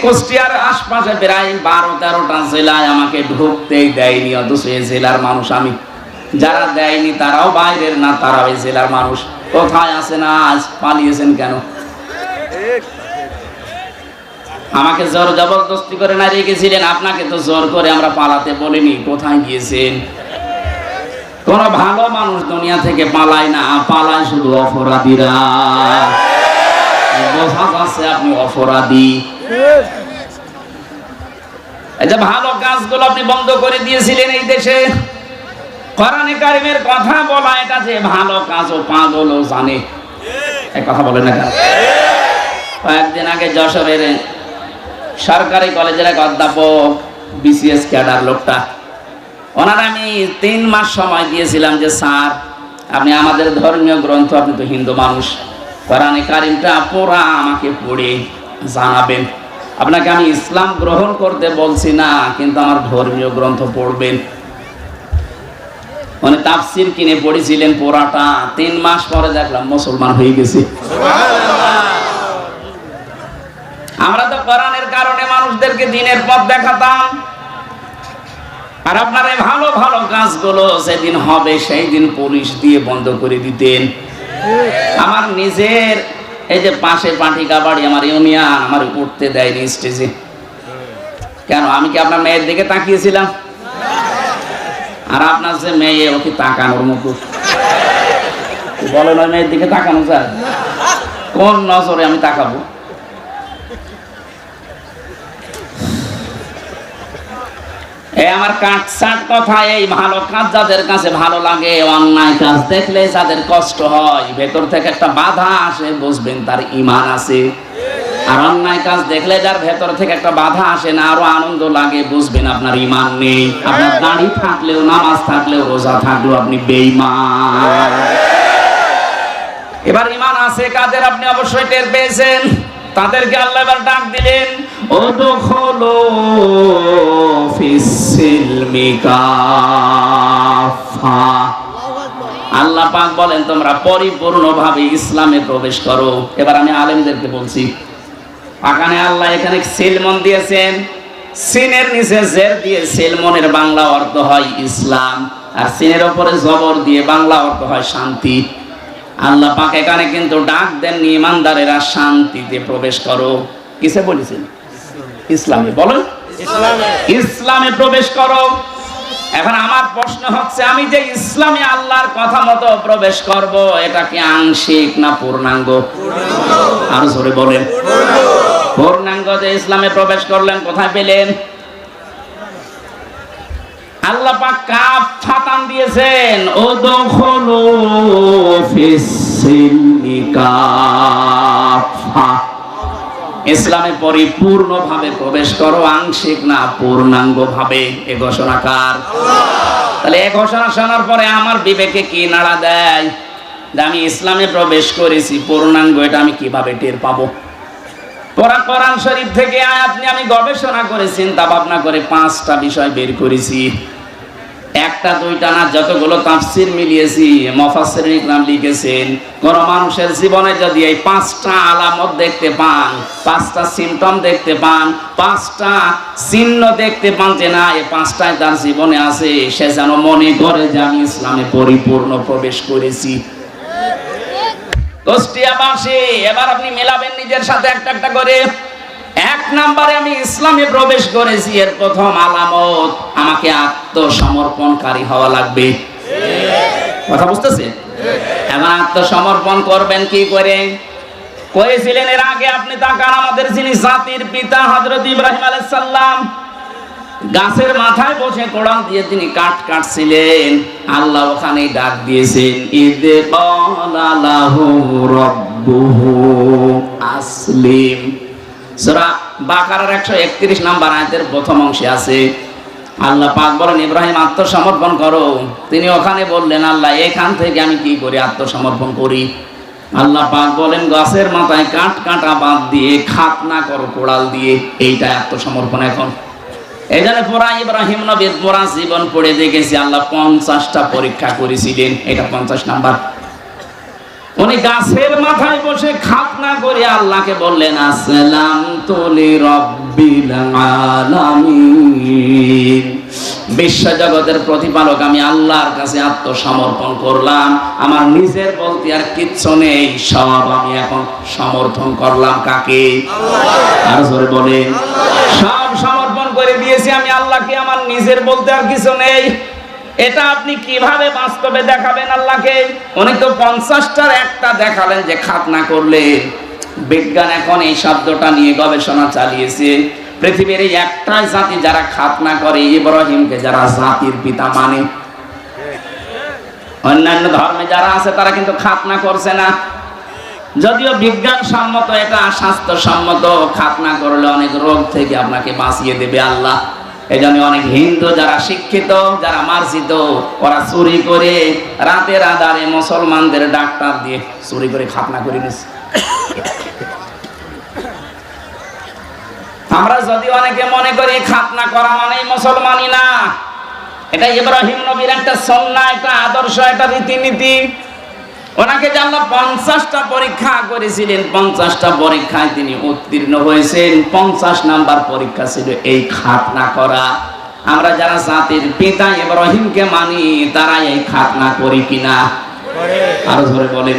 কুষ্টিয়ার আশপাশে প্রায় 12-13টা জেলায় আমাকে ঢুকতেই দেয়নি, অথচ এই জেলার মানুষ আমি। যারা দেয়নি তারাও বাইরের না, তারাও এই জেলার মানুষ। কোথায় আছেন আজ? পালিয়েছেন কেন? আমাকে জোর জবরদস্তি করে না রেখেছিলেন, আপনাকে তো জোর করে আমরা পালাতে বলিনি। কোথায় গিয়েছেন? কোন ভালো মানুষ দুনিয়া থেকে পালায় না, পালায় শুধু অপরাধীরা। বোঝা যাচ্ছে আপনি অপরাধী। এই যে ভালো কাজগুলো আপনি বন্ধ করে দিয়েছিলেন এই দেশে, কোরআনে কারিমের কথা বলা এটা যে ভালো কাজ ও পাগলও জানে। এই কথা বলে না কেন? কয়েকদিন আগে যশোরের সরকারি কলেজের এক অধ্যাপক, বিসিএস ক্যাডার লোকটা, ওনার আমি 3 মাস সময় দিয়েছিলাম যে স্যার আপনি আমাদের ধর্মীয় গ্রন্থ, আপনি তো হিন্দু মানুষ, কোরআনে কারিমটা পুরা আমাকে পড়ে জানাবেন। আপনাকে আমি ইসলাম গ্রহণ করতে বলছি না, কিন্তু আমার ধর্মীয় গ্রন্থ পড়বেন। মানে তাফসির কিনে পড়েছিলেন পুরাটা। 3 মাস পরে দেখলাম মুসলমান হয়ে গেছে। আমরা তো কোরআনের কারণে মানুষদেরকে দ্বীনের পথ দেখাতাম, আর আপনারা ভালো ভালো কাজগুলো যেদিন হবে সেই দিন পুলিশ দিয়ে বন্ধ করে দিতেন। আমার নিজের এই যে পাশে পাঠিকা বাড়ি, আমার ইউনিয়ন আমার উঠতে দেয়নি স্টেজে। কেন? আমি কি আপনার মেয়ের দিকে তাকিয়েছিলাম? আর আপনার যে মেয়ে, ও কি তাকানোর মতো? বলে না মেয়ের দিকে তাকানো যায়? কোন নজরে আমি তাকাবো? আমার কাটসাট কথা, এই ভালো কাজ যাদের কাছে ভালো লাগে, অন্যায় কাজ দেখলে যাদের কষ্ট হয়, ভেতর থেকে একটা বাধা আসে, বুঝবেন তার ঈমান আছে। আর অন্যায় কাজ দেখলে যার ভেতর থেকে একটা বাধা আসে না, আরো আনন্দ লাগে, বুঝবেন আপনার ঈমান নেই। আপনার দাড়ি থাকলেও, নামাজ থাকলেও, রোজা থাকলেও আপনি বেঈমান। এবার ঈমান আছে কাদের আপনি অবশ্যই টের পেয়েছেন। তাদেরকে আল্লাহ এবার ডাক দিলেন, উদখুলু ফিস-সিলমি কাফা। আল্লাহ পাক বলেন তোমরা পরিপূর্ণভাবে ইসলামে প্রবেশ করো। এবার আমি আলেমদেরকে বলছি, এখানে আল্লাহ এখানে সিলমন দিয়েছেন, সিনের নিচে জের দিয়ে সিলমনের বাংলা অর্থ হয় ইসলাম, আর সিনের উপরে জবর দিয়ে বাংলা অর্থ হয় শান্তি। আল্লাহ পাক এখানে কিন্তু ডাক দেননি ইমানদারেরা শান্তিতে প্রবেশ করো, কিসে বলেছেন? ইসলামে। বলেন ইসলামে প্রবেশ করো। এখন আমার প্রশ্ন হচ্ছে, আমি যে ইসলামে আল্লাহর কথা মতো প্রবেশ করব, এটা কি আংশিক না পূর্ণাঙ্গ? আর জোরে বলেন। পূর্ণাঙ্গ যে ইসলামে প্রবেশ করলেন, কোথায় পেলেন? আল্লাহ পাক কাফাতান দিয়েছেন, উদখুলু ফিস-সিলমি কাফা। ইসলামে পরিপূর্ণভাবে প্রবেশ করো, আংশিক না পূর্ণাঙ্গ ভাবে। এ ঘোষণাকার আল্লাহ। তাহলে এই ঘোষণা শোনার পরে আমার বিবেকে কি নাড়া দেয় যে আমি ইসলামে প্রবেশ করেছি, পূর্ণাঙ্গ এটা আমি কিভাবে টের পাবো? কোরআন শরীফ থেকে আয়াত নিয়ে আমি গবেষণা করে চিন্তা ভাবনা করে 5টা বিষয় বের করেছি। একটা দুইটা না, যতগুলো তাফসীর মিলিয়েছি, মুফাসসিরিন ইকরাম লিখেছেন, কোন মানুষের জীবনে যদি এই 5টা আলামত দেখতে পান, 5টা সিম্পটম দেখতে পান, 5টা চিহ্ন দেখতে পান যে না এই 5টাই তার জীবনে আছে, সে যেন মনে করে যে আমি ইসলামে পরিপূর্ণ প্রবেশ করেছি। কুষ্টিয়াবাসী, এবার আপনি মেলাবেন নিজের সাথে একটা একটা করে। 1 নম্বরে আমি ইসলামে প্রবেশ করেছি, এর প্রথম আলামত আমাকে আত্মসমর্পণকারী হওয়া লাগবে। কথা বুঝতেছে? এবার আত্মসমর্পণ করবেন কি করে? করেছিলেন এর আগে আপনি তাকান, আমাদের যিনি জাতির পিতা হযরত ইব্রাহিম আলাইহিস সালাম, গাছের মাথায় বসে কোড়াল দিয়ে তিনি কাঠ কাটছিলেন। আল্লাহ ওখানে ডাক দিয়েছেন, ইদ ক্বালা লাহু রাব্বুহু আসলিম। সূরা বাকারার 131 নম্বর আয়াতের প্রথম অংশে আছে, আল্লাহ পাক বলেন ইব্রাহিম আত্মসমর্পণ করো। তিনি ওখানে বললেন, আল্লাহ এখান থেকে আমি কি করে আত্মসমর্পণ করি? আল্লাহ পাক বলেন গাছের মাথায় কাঠ কাটা বাদ দিয়ে খাতনা করো কোড়াল দিয়ে, এইটাই আত্মসমর্পণ। এখন এই জন্য পুরা ইব্রাহিম নবীর পুরা জীবন পড়ে দেখেছি, আল্লাহ 50টা পরীক্ষা করেছিলেন, এটা 50 নাম্বার। উনি গাছের মাথায় বসে খাতনা করে আল্লাহকে বললেন, আসসালামতু লিরাব্বিল আলামিন, বিশ্বজগতের প্রতিপালক আমি আল্লাহর কাছে আত্মসমর্পণ করলাম, আমার নিজের বলতে আর কিচ্ছু নেই, সব আমি এখন সমর্থন করলাম। কাকে? আর জোরে বলেন, সব সমর্পণ করে দিয়েছি আমি আল্লাহকে, আমার নিজের বলতে আর কিছু নেই। এটা আপনি কিভাবে বাস্তবে দেখাবেন আল্লাহকে? উনি তো 50টার একটা দেখালেন যে খাতনা করলে। বিজ্ঞান এখন এই শব্দটা নিয়ে গবেষণা চালিয়েছে। পৃথিবীর এই একটাই জাতি যারা খাতনা করে, ইব্রাহিমকে যারা জাতির পিতা মানে। অন্যান্য ধর্মে যারা আছে তারা কিন্তু খাতনা করছে না, যদিও বিজ্ঞান সম্মত, এটা স্বাস্থ্যসম্মত। খাতনা করলে অনেক রোগ থেকে আপনাকে বাঁচিয়ে দেবে আল্লাহ। এই জন্য অনেক হিন্দু যারা শিক্ষিত, যারা মার্জিত, ওরা চুরি করে রাতের আধারে মুসলমানদের ডাক্তার দিয়ে চুরি করে খাতনা করে নিচ্ছে। আমরা যদি অনেকে মনে করি খাতনা করা মানে মুসলমানই না, এটা ইব্রাহিম নবীর একটা সুন্নাহ, একটা আদর্শ, একটা রীতিনীতি। ওনাকে জানলা 50টা পরীক্ষা করেছিলেন, 50টা পরীক্ষায় তিনি উত্তীর্ণ হয়েছেন। 50 নাম্বার পরীক্ষা ছিল এই খাতনা করা। আমরা যারা জাতির পিতা ইব্রাহিমকে মানি, তারা এই খাতনা করি কিনা? আরো ধরে বলেন।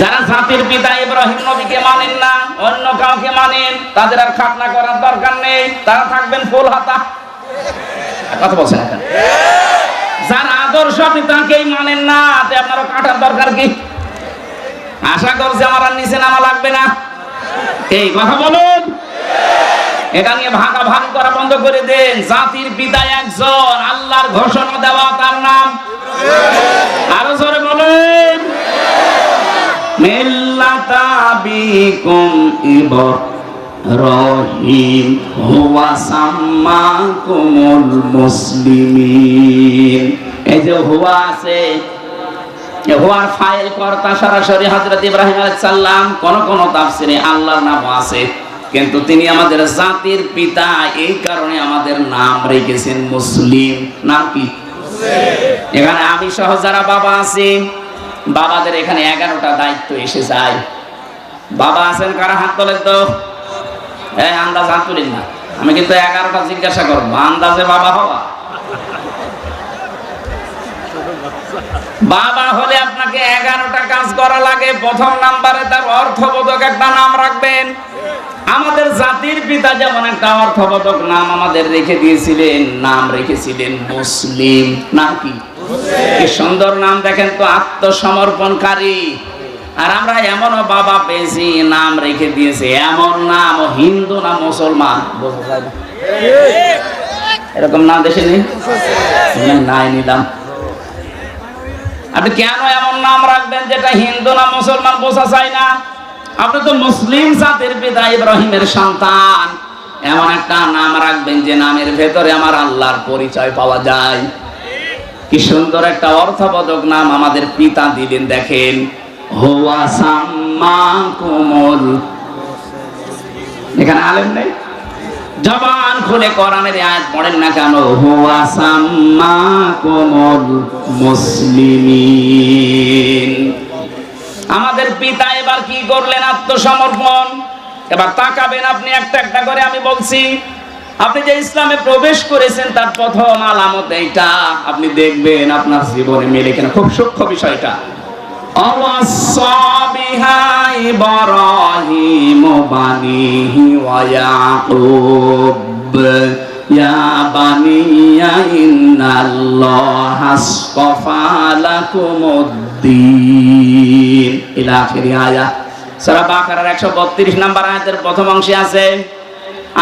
যারা জাতির পিতা ইব্রাহিম নবীকে মানেন না, অন্য কাউকে মানেন, তাদের আর খাতনা করার দরকার নেই, তারা থাকবেন ফুল হাতা। কথা বলছেন এখন? যারা আদর্শ আপনি তাকেই মানেন না, তে আপনারও কাটার দরকার কি? আশা করছে আমার আর নিচে নামা লাগবে না। এই কথা বলুন। এটা নিয়ে ভাগাভাগি করা বন্ধ করে দেন। জাতির পিতা একজন, আল্লাহর ঘোষণা দেওয়া, তার নাম আরো জোরে বলুন, মিল্লাতা বিকুম ইব্রাহিম হুয়া সাম্মাকুমুল মুসলিমিন। এই যে হুয়া আছে, হুয়ার ফাইল কর্তা সরাসরি হযরত ইব্রাহিম আলাইহিস সালাম। কোন কোন তাফসিরে আল্লাহর নাম আছে, কিন্তু তিনি আমাদের জাতির পিতা, এই কারণে আমাদের নাম রেখেছেন মুসলিম। নাম কি? এখানে আমি সহ যারা বাবা আছি, বাবাদের এখানে 11টা দায়িত্ব এসে যায়। বাবা আছেন কারা? হাত তোলেন তো। এই আন্দাজ হাত তুলেন না, আমি কিন্তু 11টা জিজ্ঞাসা করবো, আন্দাজে বাবা হওয়া। বাবা হলে আপনাকে 11টা কাজ করা লাগে। প্রথম নাম্বারে তার অর্থবোধক একটা নাম রাখবেন। আমাদের জাতির পিতা যেমন একটা অর্থবোধক নাম আমাদের রেখে দিয়েছিলেন, নাম রেখেছিলেন মুসলিম। নাম কি? কি সুন্দর নাম দেখেন তো, আত্মসমর্পণকারী। আর আমরা এমনও বাবা পেয়েছি, নাম রেখে দিয়েছে এমন নাম, হিন্দু না মুসলমান বোঝা যায় না। এরকম নাম দেশে নেই, নাই নিলাম। আপনি কেন এমন নাম রাখবেন যেটা হিন্দু না মুসলমান বোঝা যায় না? আপনি তো মুসলিম জাতির পিতা ইব্রাহিমের সন্তান, এমন একটা নাম রাখবেন যে নামের ভেতরে আমার আল্লাহর পরিচয় পাওয়া যায়। কি সুন্দর একটা অর্থবোধক নাম আমাদের পিতা দিলেন। দেখেন, হুয়া সাম্মাকুমুল, এখানে আলেম নেই, জবান খুলে কোরআনের আয়াত পড়েন না কেন? হুয়া সাম্মাকুমুল মুসলিমিন। আমাদের পিতা এবার কি করলেন? আত্মসমর্পণ। এবার তাকাবেন আপনি একটা একটা করে, আমি বলছি। আপনি যে ইসলামে প্রবেশ করেছেন তার প্রথম আলামত এইটা, আপনি দেখবেন আপনার জীবনে মেলে কিনা। খুব সূক্ষ্ম বিষয়টা। আওয়াসা বিহা ইব্রাহিম বানিহি ওয়া ইয়াকুব ইয়া বানিয়া ইন্নাল্লাহা আসতাফা লাকুমুদ্দিন ইলা আখিরি আয়াত। সূরা বাকারার 132 নম্বর আয়াতের প্রথম অংশে আছে,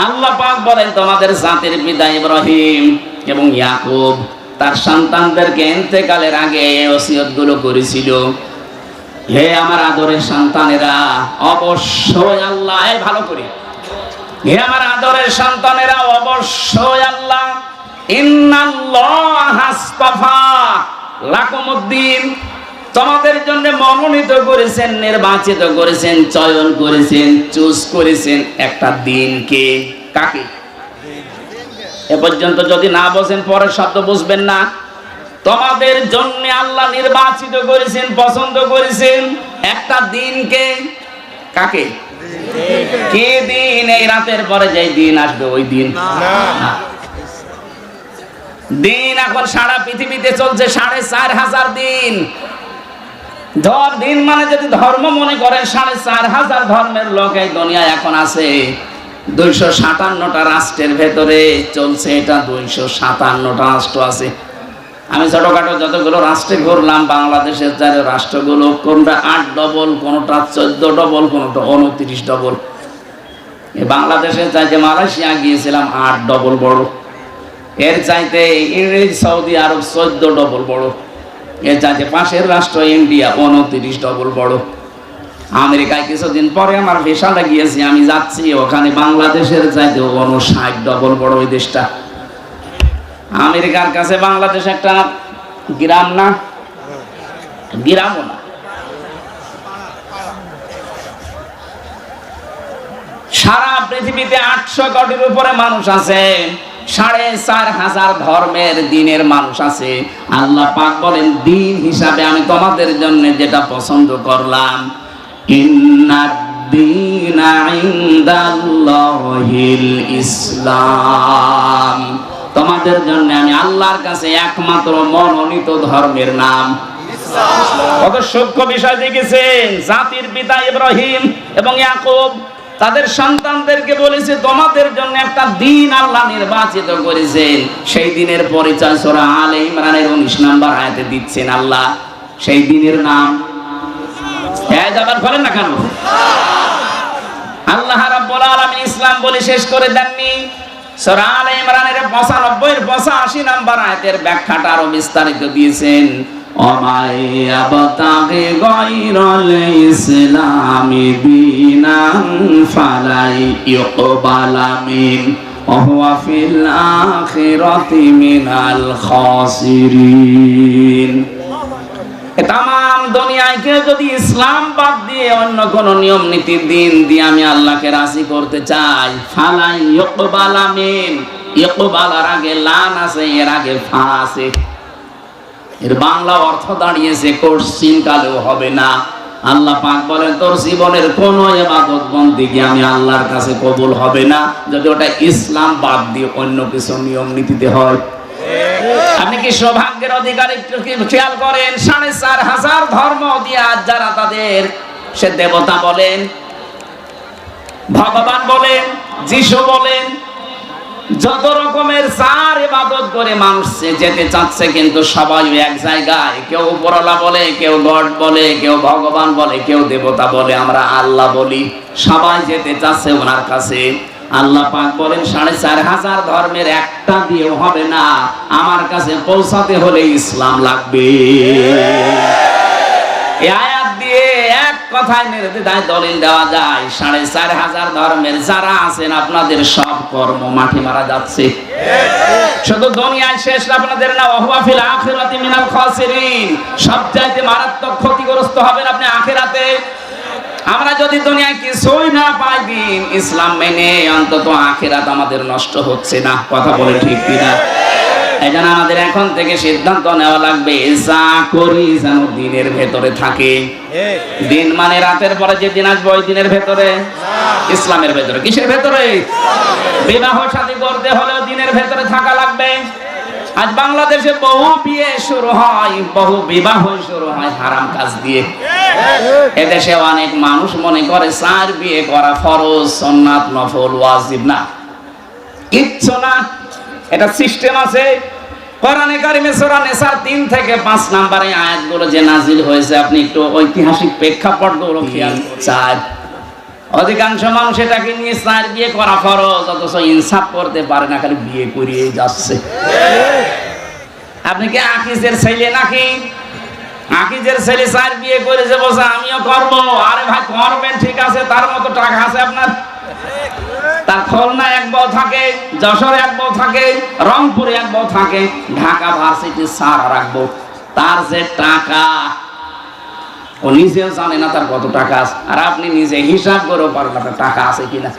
আল্লাহ পাক বলেন, তোমাদের জাতির পিতা ইব্রাহিম এবং ইয়াকুব তার সন্তানদেরকে ইন্তেকালের আগে ওসিয়ত গুলো করেছিল। হে আমার আদরের সন্তানেরা, অবশ্যই আল্লাহ, এই ভালো করে, হে আমার আদরের সন্তানেরা, অবশ্যই আল্লাহ ইন্নাল্লাহা আসতাফা লাকুমুদ্দিন, তোমাদের জন্য মনোনীত করেছেন, নির্বাচিত করেছেন, চয়ন করেছেন, চুজ করেছেন একটা দিনকে। কাকে? এ পর্যন্ত যদি না বোঝেন পরের শব্দ বুঝবেন না। তোমাদের জন্য আল্লাহ নির্বাচিত করেছেন, পছন্দ করেছেন একটা দিনকে কাকে কি দিন? এই রাতের পরে যে দিন আসবে ওই দিন না। দিন এখন সারা পৃথিবীতে চলছে ৪৫০০ দিন। দিন মানে যদি ধর্ম মনে করেন ৪৫০০ ধর্মের লোক এই দুনিয়ায় এখন আছে। ২৫৭টা রাষ্ট্রের ভেতরে চলছে এটা। ২৫৭টা রাষ্ট্র আছে। আমি ছোটখাটো যতগুলো রাষ্ট্রে ঘুরলাম, বাংলাদেশের চার রাষ্ট্রগুলো কোনটা ৮ ডবল, কোনটা ১৪ ডবল, কোনটা ২৯ ডবল। বাংলাদেশের চাইতে মালয়েশিয়া গিয়েছিলাম ৮ ডবল বড়। এর চাইতে সৌদি আরব ১৪ ডবল বড়। এর চাইতে পাশের রাষ্ট্র ইন্ডিয়া ২৯ ডবল বড়। আমেরিকায় কিছুদিন পরে আমার ভিসাটা গিয়েছি, আমি যাচ্ছি ওখানে বাংলাদেশের চাইতে ৫৯ ডবল বড় ওই দেশটা। আমেরিকার কাছে বাংলাদেশ একটা গ্রাম না, গ্রামও না। সারা পৃথিবীতে ৮০০ কোটির উপরে মানুষ আছে। ৪৫০০ ধর্মের দিনের মানুষ আছে। আল্লাহ পাক বলেন দিন হিসাবে আমি তোমাদের জন্য যেটা পছন্দ করলাম, ইন্নাদ-দীনা ইনদাল্লাহিল ইসলাম, তোমাদের জন্য আমি আল্লাহর কাছে একমাত্র মনোনীত ধর্মের নাম ইসলাম। কত সূক্ষ্ম বিষয় দেখেছেন। জাতির পিতা ইব্রাহিম এবং ইয়াকুব তাদের সন্তানদেরকে বলেছে তোমাদের জন্য একটা দিন আল্লাহ নির্বাচিত করেছেন। সেই দিনের পরিচয় সূরা আলে ইমরানের ১৯ নম্বর আয়াতে দিচ্ছেন আল্লাহ। সেই দিনের নাম আবার বলেন না কেন? আল্লাহ রাব্বুল আলামিন ইসলাম বলে শেষ করে দেননি। সূরা আলে ইমরানের ৯৫ এর ৮৫ নম্বর আয়াতের ব্যাখ্যাটা আরো বিস্তারিত দিয়েছেন। অমায়াবতাগি গায়রাল ইসলামি দীনান ফালাই ইউকবালা মিন ওয়া হুয়া ফিল আখিরাতি মিনাল খাসিরিন। তাম দুনিয়ায় কেউ যদি ইসলাম বাদ দিয়ে অন্য কোন নিয়ম নীতির দিন দিয়ে আমি আল্লাহকে রাজি করতে চাই, ফালাই ইউকবালা মিন, ইউকবালার আগে লান আছে, এর আগে ফা আছে। এর বাংলা অর্থ দাঁড়িয়েছে কোশ্চিন কালেও হবে না। আল্লাহ পাক বলেন তোর জীবনের কোন ইবাদত বন্দেগী আমি আল্লাহর কাছে কবুল হবে না যদি ওটা ইসলাম বাদ দিয়ে অন্য কিছু নিয়ম নীতিতে হয়। আপনি কি সৌভাগ্যের অধিকারী খেয়াল করেন? ৪৫০০ ধর্ম দিয়ে আজ যারা তাদের সে দেবতা বলেন, ভগবান বলেন, যিশু বলেন, যত রকমের চার ইবাদত করে মানুষ যেতে চাচ্ছে, কিন্তু সবাই এক জায়গায়। কেউ উপরওয়ালা বলে, কেউ গড বলে, কেউ ভগবান বলে, কেউ দেবতা বলে, আমরা আল্লাহ বলি। সবাই যেতে চাচ্ছে ওনার কাছে। আল্লাহ পাক বলেন ৪৫০০ ধর্মের একটা দিয়েও হবে না, আমার কাছে পৌঁছাতে হলে ইসলাম লাগবে। এই আয়াত দিয়ে এক কথায় নির্দ্বিধায় দলিল দেওয়া যায় ৪৫০০ ধর্মের যারা আছেন আপনাদের সব কর্ম মাটি মারা যাচ্ছে। শুধু দুনিয়ায় শেষ আপনাদের না, ওয়া হুয়া ফিল আখিরাতি মিনাল খাসিরিন, সবচাইতে মারাত্মক ক্ষতিগ্রস্ত হবেন আপনি আখিরাতে। আমরা যদি দুনিয়ায় কিছুই না পাই দিন ইসলাম মেনে, অন্তত আখিরাত আমাদের নষ্ট হচ্ছে না। কথা বলে ঠিক কিনা? এই জন্য আমাদের এখন থেকে সিদ্ধান্ত নেওয়া লাগবে যা করি যেন দিনের ভেতরে থাকে। দিন মানে রাতের পরে যে দিন আসবে ওই দিনের ভেতরে, ইসলামের ভেতরে। কিসের ভেতরে? বিবাহ শাদী করতে হলেও দিনের ভেতরে থাকা লাগবে। আজ বাংলাদেশে বহু বিয়ে শুরু হয়, বহু বিবাহ শুরু হয় হারাম কাজ দিয়ে। এদেশে অনেক মানুষ মনে করে ৪ বিয়ে করা ফরজ, সুন্নাত, নফল, ওয়াজিব না, কিচ্ছু না। এটা সিস্টেম আছে। কোরআনে কারিমে সূরা নিসার ৩ থেকে ৫ নম্বরে আয়াতগুলো যে নাজিল হয়েছে, আপনি একটু ঐতিহাসিক প্রেক্ষাপটগুলো খেয়াল চান। অধিকাংশ মানুষ এটাকে নিয়ে ৪ বিয়ে করা ফরজ, অথচ ইনসাফ করতে পারে না, খালি বিয়ে করিয়ে যাচ্ছে। আপনি কি আকিজের ছেলে নাকি? আকিজের ছেলে ৪ বিয়ে করেছে, বলছে আমিও করব। আরে ভাই করবেন, ঠিক আছে, তার মতো টাকা আছে আপনার? তার খুলনা এক বউ থাকে, যশোরে এক বউ থাকে, রংপুরে এক বউ থাকে, ঢাকা ভার্সিটি স্যার আর এক বউ। তার যে টাকা ও নিজেও জানে না তার কত টাকা আছে, আর আপনি নিজে হিসাব করেও পারেন না টাকা আছে কিনা।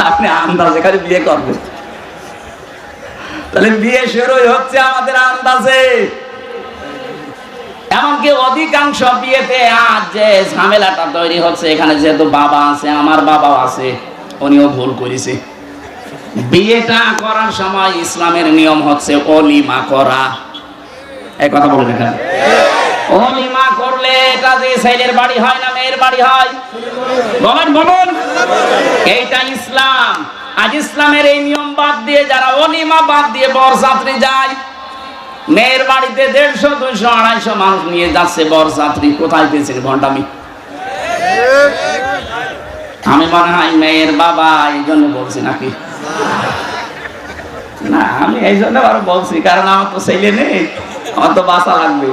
আপনি আন্দাজে খালি বিয়ে করবেন। তাহলে বিয়ে শুরুই হচ্ছে আমাদের আন্দাজে। এমন এমনকি অধিকাংশ বিয়েতে আজ যে ঝামেলাটা তৈরি হচ্ছে, এখানে যেহেতু বাবা আছে, আমার বাবাও আছে, উনিও ভুল করেছে। বিয়েটা করার সময় ইসলামের নিয়ম হচ্ছে অলিমা করা। এই কথা বলে দেখেন, অলিমা করলে এটা যে ছেলের বাড়ি হয় না মেয়ের বাড়ি হয়? বলেন বলুন, এইটা ইসলাম। আজ ইসলামের এই নিয়ম বাদ দিয়ে যারা অলিমা বাদ দিয়ে বরযাত্রী যায়, মেয়ের বাড়িতে 150, 200, 250 মানুষ নিয়ে যাচ্ছে বরযাত্রী, কোথায় পেয়েছে ঘন্টামি? আমি মনে হয় মেয়ের বাবা এই জন্য বলছি নাকি? না, আমি এই জন্য আরো বলছি কারণ আমার তো ছেলে নেই, আমার তো বাঁচা লাগবে।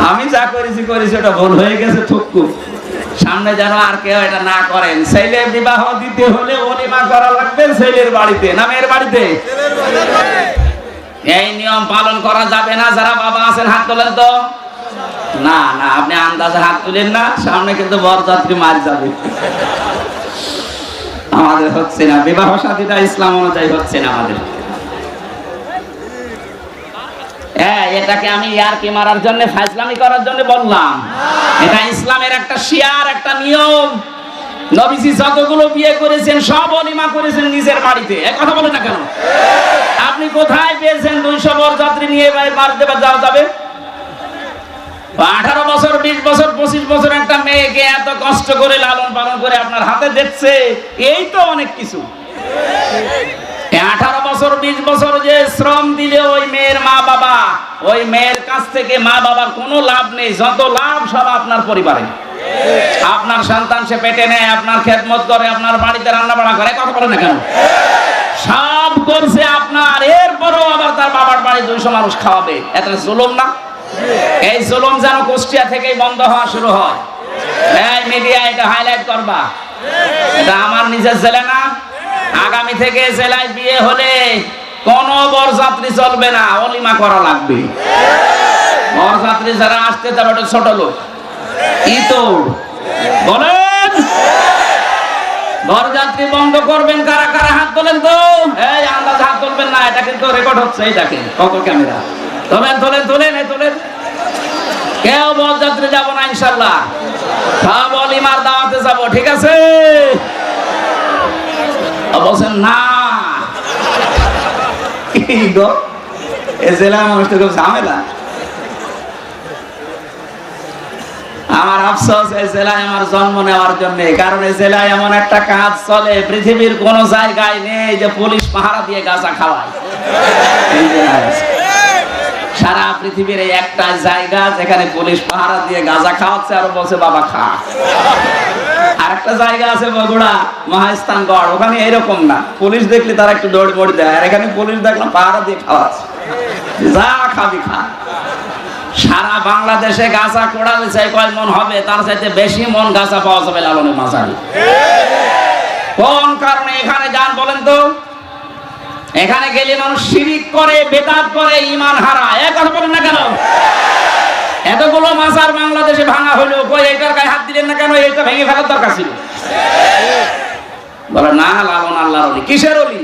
আমি যা করেছি ওটা ভুল হয়ে গেছে, থুকু। সামনে যেন আর কেউ এটা না করেন। ছেলে বিবাহ দিতে হলে অলিমা করা লাগবে ছেলের বাড়িতে না মেয়ের বাড়িতে? এই নিয়ম পালন করা যাবে না। যারা বাবা আছেন হাত তোলেন তো। না না, আপনি আন্দাজে হাত তুলেন না, সামনে কিন্তু বরযাত্রী মার যাবে। আমাদের হচ্ছে না, বিবাহ শাদীটা ইসলাম অনুযায়ী হচ্ছে না আমাদের। এটাকে আমি ইয়ারকি মারার জন্য, ফাজলামি করার জন্য বললাম? এটা ইসলামের একটা শিয়ার, একটা নিয়ম। নবীজি যতগুলো বিয়ে করেছেন সব অলিমা করেছেন নিজের বাড়িতে। এক কথা বলেন না কেন? আপনি কোথায় পেয়েছেন 200 বরযাত্রী নিয়ে বাড়িতে যাওয়া যাবে? 18 বছর, 20 বছর, 25 বছর একটা মেয়েকে এত কষ্ট করে লালন পালন করে আপনার হাতে দেখছে, এই তো অনেক কিছু। 18 বছর 20 বছর যে শ্রম দিলে ওই মেয়ের মা বাবা, ওই মেয়ের কাছ থেকে মা বাবার কোনো লাভ নেই। যত লাভ সব আপনার পরিবারে। আপনার সন্তান সে পেটে নেয়, আপনার খেদমত করে, আপনার বাড়িতে রান্না বাড়া করে। কথা বলে না কেন? সব করছে আপনার, এরপরও আবার তার বাবার বাড়ি 200 মানুষ খাওয়াবে। এটা জুলুম না? এই জুলুম যেন কুষ্টিয়া থেকেই বন্ধ হওয়া শুরু হয়। এই মিডিয়া এটা হাইলাইট করবা, এটা আমার নিজের জেলা না। আগামী থেকে জেলায় বিয়ে হলে কোন বরযাত্রী চলবে না, অলিমা করা লাগবে। বরযাত্রী যারা আসতে যাবে ওটা ছোট লোক, ইতর বলেন। বরযাত্রী বন্ধ করবেন কারা কারা? হাত তোলেন তো। এই আন্দাজ হাত তুলবেন না, এটা কিন্তু রেকর্ড হচ্ছে। এই দেখেন কত ক্যামেরা। তোলেন তোলেন তোলেন, এই তোলেন। কেউ বরযাত্রী যাব না ইনশাল্লাহ, সব অলিমার দাওয়াতে যাব, ঠিক আছে? বলছেন না, এ জেলার মানুষ তো খুব ঝামেলা। আমার আফসোস, এই জেলায় আমার জন্ম নেওয়ার জন্য। কারণ এই জেলায় এমন একটা কাজ চলে পৃথিবীর কোন জায়গায় নেই, যে পুলিশ পাহারা দিয়ে গাঁজা খাওয়ায়। সারা পৃথিবীর এই একটা জায়গা যেখানে পুলিশ পাহারা দিয়ে গাঁজা খাওয়াচ্ছে, আর বলছে বাবা খা। আর একটা জায়গা আছে বগুড়া, মহাস্থানগড়, ওখানে এরকম না, পুলিশ দেখলে তারা একটু দৌড় মড়ি দেয়। আর এখানে পুলিশ দেখলাম পাহারা দিয়ে খাওয়াচ্ছে, যা খাবি খা। সারা বাংলাদেশে গাঁজা কোড়ালে চাই কয় মন হবে, তার চাইতে বেশি মন গাঁজা পাওয়া যাবে লালনের মাঝারি। কোন কারণে এখানে যান বলেন তো? এখানে গেলে মানুষ শিরিক করে, বেদাত করে, ঈমান হারায়। এক কথা বলেন না কেন? এতগুলো মাজার বাংলাদেশে ভাঙা হলো, কই এইটার গায়ে হাত দিলেন না কেন? এইটা ভেঙে ফেলার দরকার ছিল। বলে না, লালন আল্লাহর ওলি। কিসের ওলি?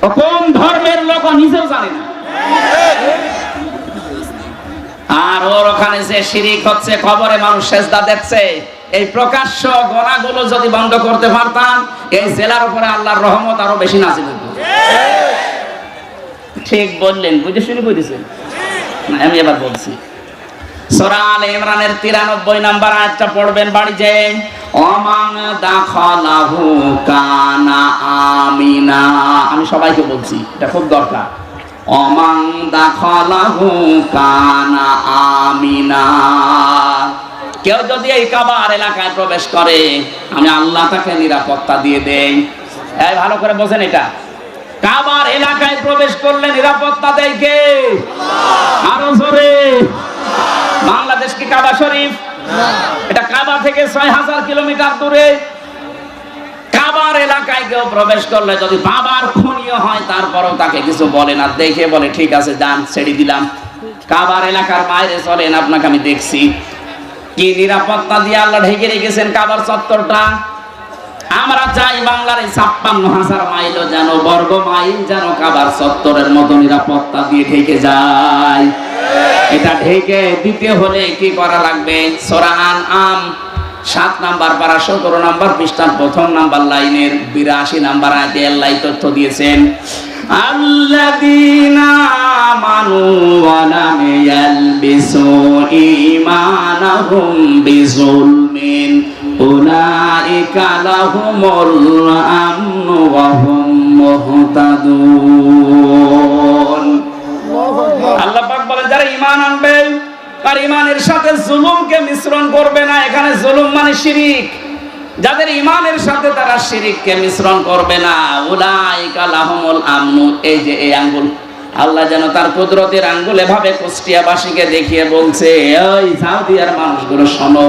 ও কোন ধর্মের লোক নিজেও জানে না। আর ওর ওখানে যে শিরিক হচ্ছে, কবরে মানুষ সেজদা দেখছে, এই প্রকাশ্য গোনাগুলো যদি বন্ধ করতে পারতাম, এই জেলার উপরে আল্লাহর রহমত আরো বেশি নাজিল হতো। ঠিক বললেন, বুঝে শুনে বুঝেছেন? আমি এবার বলছি, সূরা আলে ইমরানের 93 নম্বর আয়াতটা পড়বেন বাড়ি যে, ওমান দাখালাহু কানা আমিনা। আমি সবাইকে বলছি, এটা খুব দরকার। ওমান দাখালাহু কানা আমিনা। কেউ যদি এই কাবার এলাকায় প্রবেশ করে, আমি আল্লাহ তাকে নিরাপত্তা দিয়ে দেই। এই ভালো করে বোঝেন, এটা কাবার এলাকায় প্রবেশ করলে নিরাপত্তা দেয় কে? আরো জোরে। বাংলাদেশ কি কাবা শরীফ? এটা কাবা থেকে 6000 কিলোমিটার দূরে। কাবার এলাকায় কেউ প্রবেশ করলে যদি বাবার খুনিও হয়, তারপরেও তাকে কিছু বলে না, দেখে বলে ঠিক আছে যান, ছেড়ে দিলাম। কাবার এলাকার বাইরে চলেন, আপনাকে আমি দেখছি। কি নিরাপত্তা দিয়ে আল্লাহ ঢেকে রেখেছেন কাবার চত্বরটা। আমরা চাই বাংলার এই ৫৬,০০০ মাইল যেন বর্গ মাইল যেন কাবার চত্বরের মতো নিরাপত্তা দিয়ে ঢেকে যায়। এটা ঢেকে দিতে হলে কি করা লাগবে? সূরা আনআম ৭ নাম্বার পারা ১৭ নাম্বার পৃষ্ঠার ১ম নাম্বার লাইনের ৮২ নাম্বার আয়াতে আল্লাহ তথ্য দিয়েছেন, আল্লাযীনা আমানু ওয়া লাম ইয়ালবিসু ঈমানাহুম বিযুলমিন উলাইকা লাহুমুল আমনু ওয়া হুম মুহতাদুন। আল্লাহ পাক বলেন যারা ঈমান আনবে আর ঈমানের সাথে জুলুমকে মিশ্রণ করবে না। এখানে জুলুম মানে শিরক। যাদের ঈমানের সাথে তারা শিরককে মিশ্রণ করবে না, উলাইকা লাহুমুল আমনু। এই যে এই আঙ্গুল, আল্লাহ যেন তার কুদরতের আঙ্গুল এভাবে কুষ্টিয়াবাসীকে দেখিয়ে বলছে, ওই সাউদিয়ার মানুষগুলো শোনো,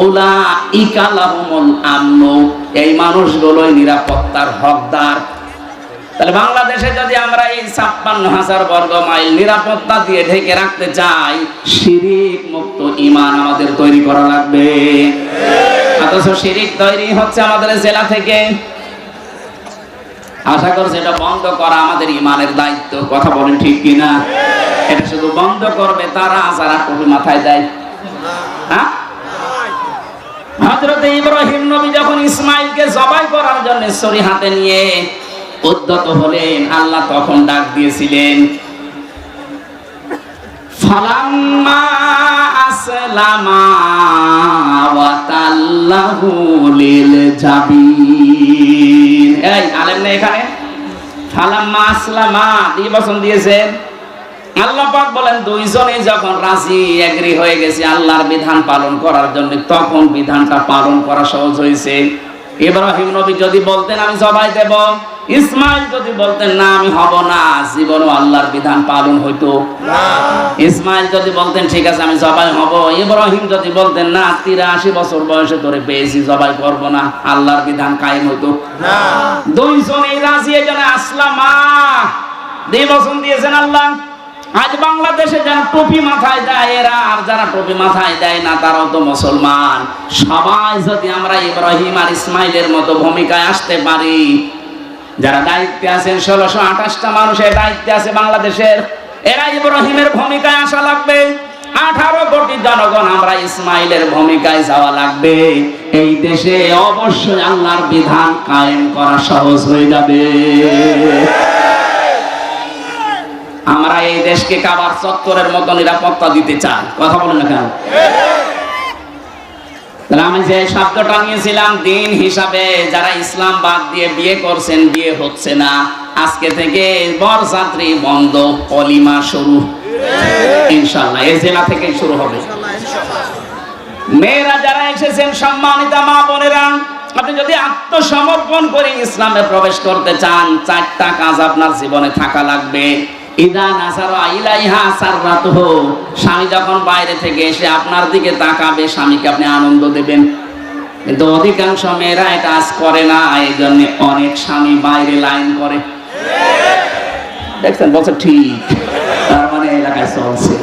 উলাইকা লাহুমুল আমনু, এই মানুষগুলোই নিরাপত্তার হকদার। তাহলে বাংলাদেশে যদি আমরা এই ৫৬,০০০ বর্গ মাইল নিরাপত্তা দিয়ে ঢেকে রাখতে চাই, শিরক মুক্ত ঈমান আমাদের তৈরি করা লাগবে। অথচ শিরক তৈরি হচ্ছে আমাদের জেলা থেকে। আশা করছি এটা বন্ধ করা আমাদের ঈমানের দায়িত্ব। কথা বলেন ঠিক কিনা? এটা শুধু বন্ধ করবে তারা যারা টুপি মাথায় দেয়। হ্যাঁ, হযরত ইব্রাহিম নবী যখন ইসমাঈলকে জবাই করার জন্য ছুরি হাতে নিয়ে উদ্যত হলেন, আল্লাহ তখন ডাক দিয়েছিলেন, ফালাম্মা আসলামা ওয়া তাল্লাহু লিল জাবিন। এই আলেম না এখানে? ফালাম্মা আসলামা দিয়ে বচন দিয়েছেন। আল্লাহ পাক বলেন দুইজনেই যখন রাজি এগ্রি হয়ে গেছে আল্লাহর বিধান পালন করার জন্য, তখন বিধানটা পালন করা সহজ হয়েছে। ইব্রাহিম নবী যদি বলতেন আমি জবাই দেব, ইসমাইল যদি বলতেন না আমি হব না, জীবনও আল্লাহর বিধান পালন হইতো না। ইসমাইল যদি বলতেন ঠিক আছে আমি জবাই হব, ইব্রাহিম যদি বলতেন না ৮৩ বছর বয়সে ধরে পেয়েছি জবাই করব না, আল্লাহর বিধান কায়েম হইতো না। দুইজনেই রাজি, এজন্য আসলামা দুই বচন দিয়েছেন আল্লাহ। আজ বাংলাদেশে যারা টুপি মাথায় দেয় এরা, আর যারা টুপি মাথায় দেয় না তারাও তো মুসলমান। সবাই যদি আমরা ইব্রাহিম আর ইসমাইলের মতো ভূমিকায় আসতে পারি, যারা দায়িত্বে আছেন ১৬২৮টা মানুষের দায়িত্বে আছে বাংলাদেশের, এরা ইব্রাহিমের ভূমিকায় আসা লাগবে। 18 কোটি জনগণ আমরা ইসমাইলের ভূমিকায় যাওয়া লাগবে। এই দেশে অবশ্যই আল্লাহর বিধান কায়েম করা সহজ হয়ে যাবে। আমরা এই দেশকে কাবার চত্বরের মতো নিরাপত্তা দিতে চাই। কথা বলেন না কেন? তাহলে আমি যে শব্দটা নিয়েছিলাম দিন হিসাবে, যারা ইসলাম বাদ দিয়ে বিয়ে করছেন বিয়ে হচ্ছে না, আজকে থেকে বরযাত্রী বন্ধ, অলিমা শুরু ইনশাআল্লাহ। এই জেলা থেকে শুরু হবে। মেয়েরা যারা এসেছেন, সম্মানিতা মা বোনেরা, আপনি যদি আত্মসমর্পণ করে ইসলামে প্রবেশ করতে চান, 4টা কাজ আপনার জীবনে থাকা লাগবে। ইদা নাসারা ইলাইহা সাররাতুহু, স্বামী যখন বাইরে থেকে এসে আপনার দিকে তাকাবে, স্বামীকে আপনি আনন্দ দেবেন। কিন্তু অধিকাংশ মেয়েরা এটা আজ করে না, এই জন্য অনেক স্বামী বাইরে লাইন করে। দেখছেন? বলছে ঠিক, তার মানে এলাকায় চলছে।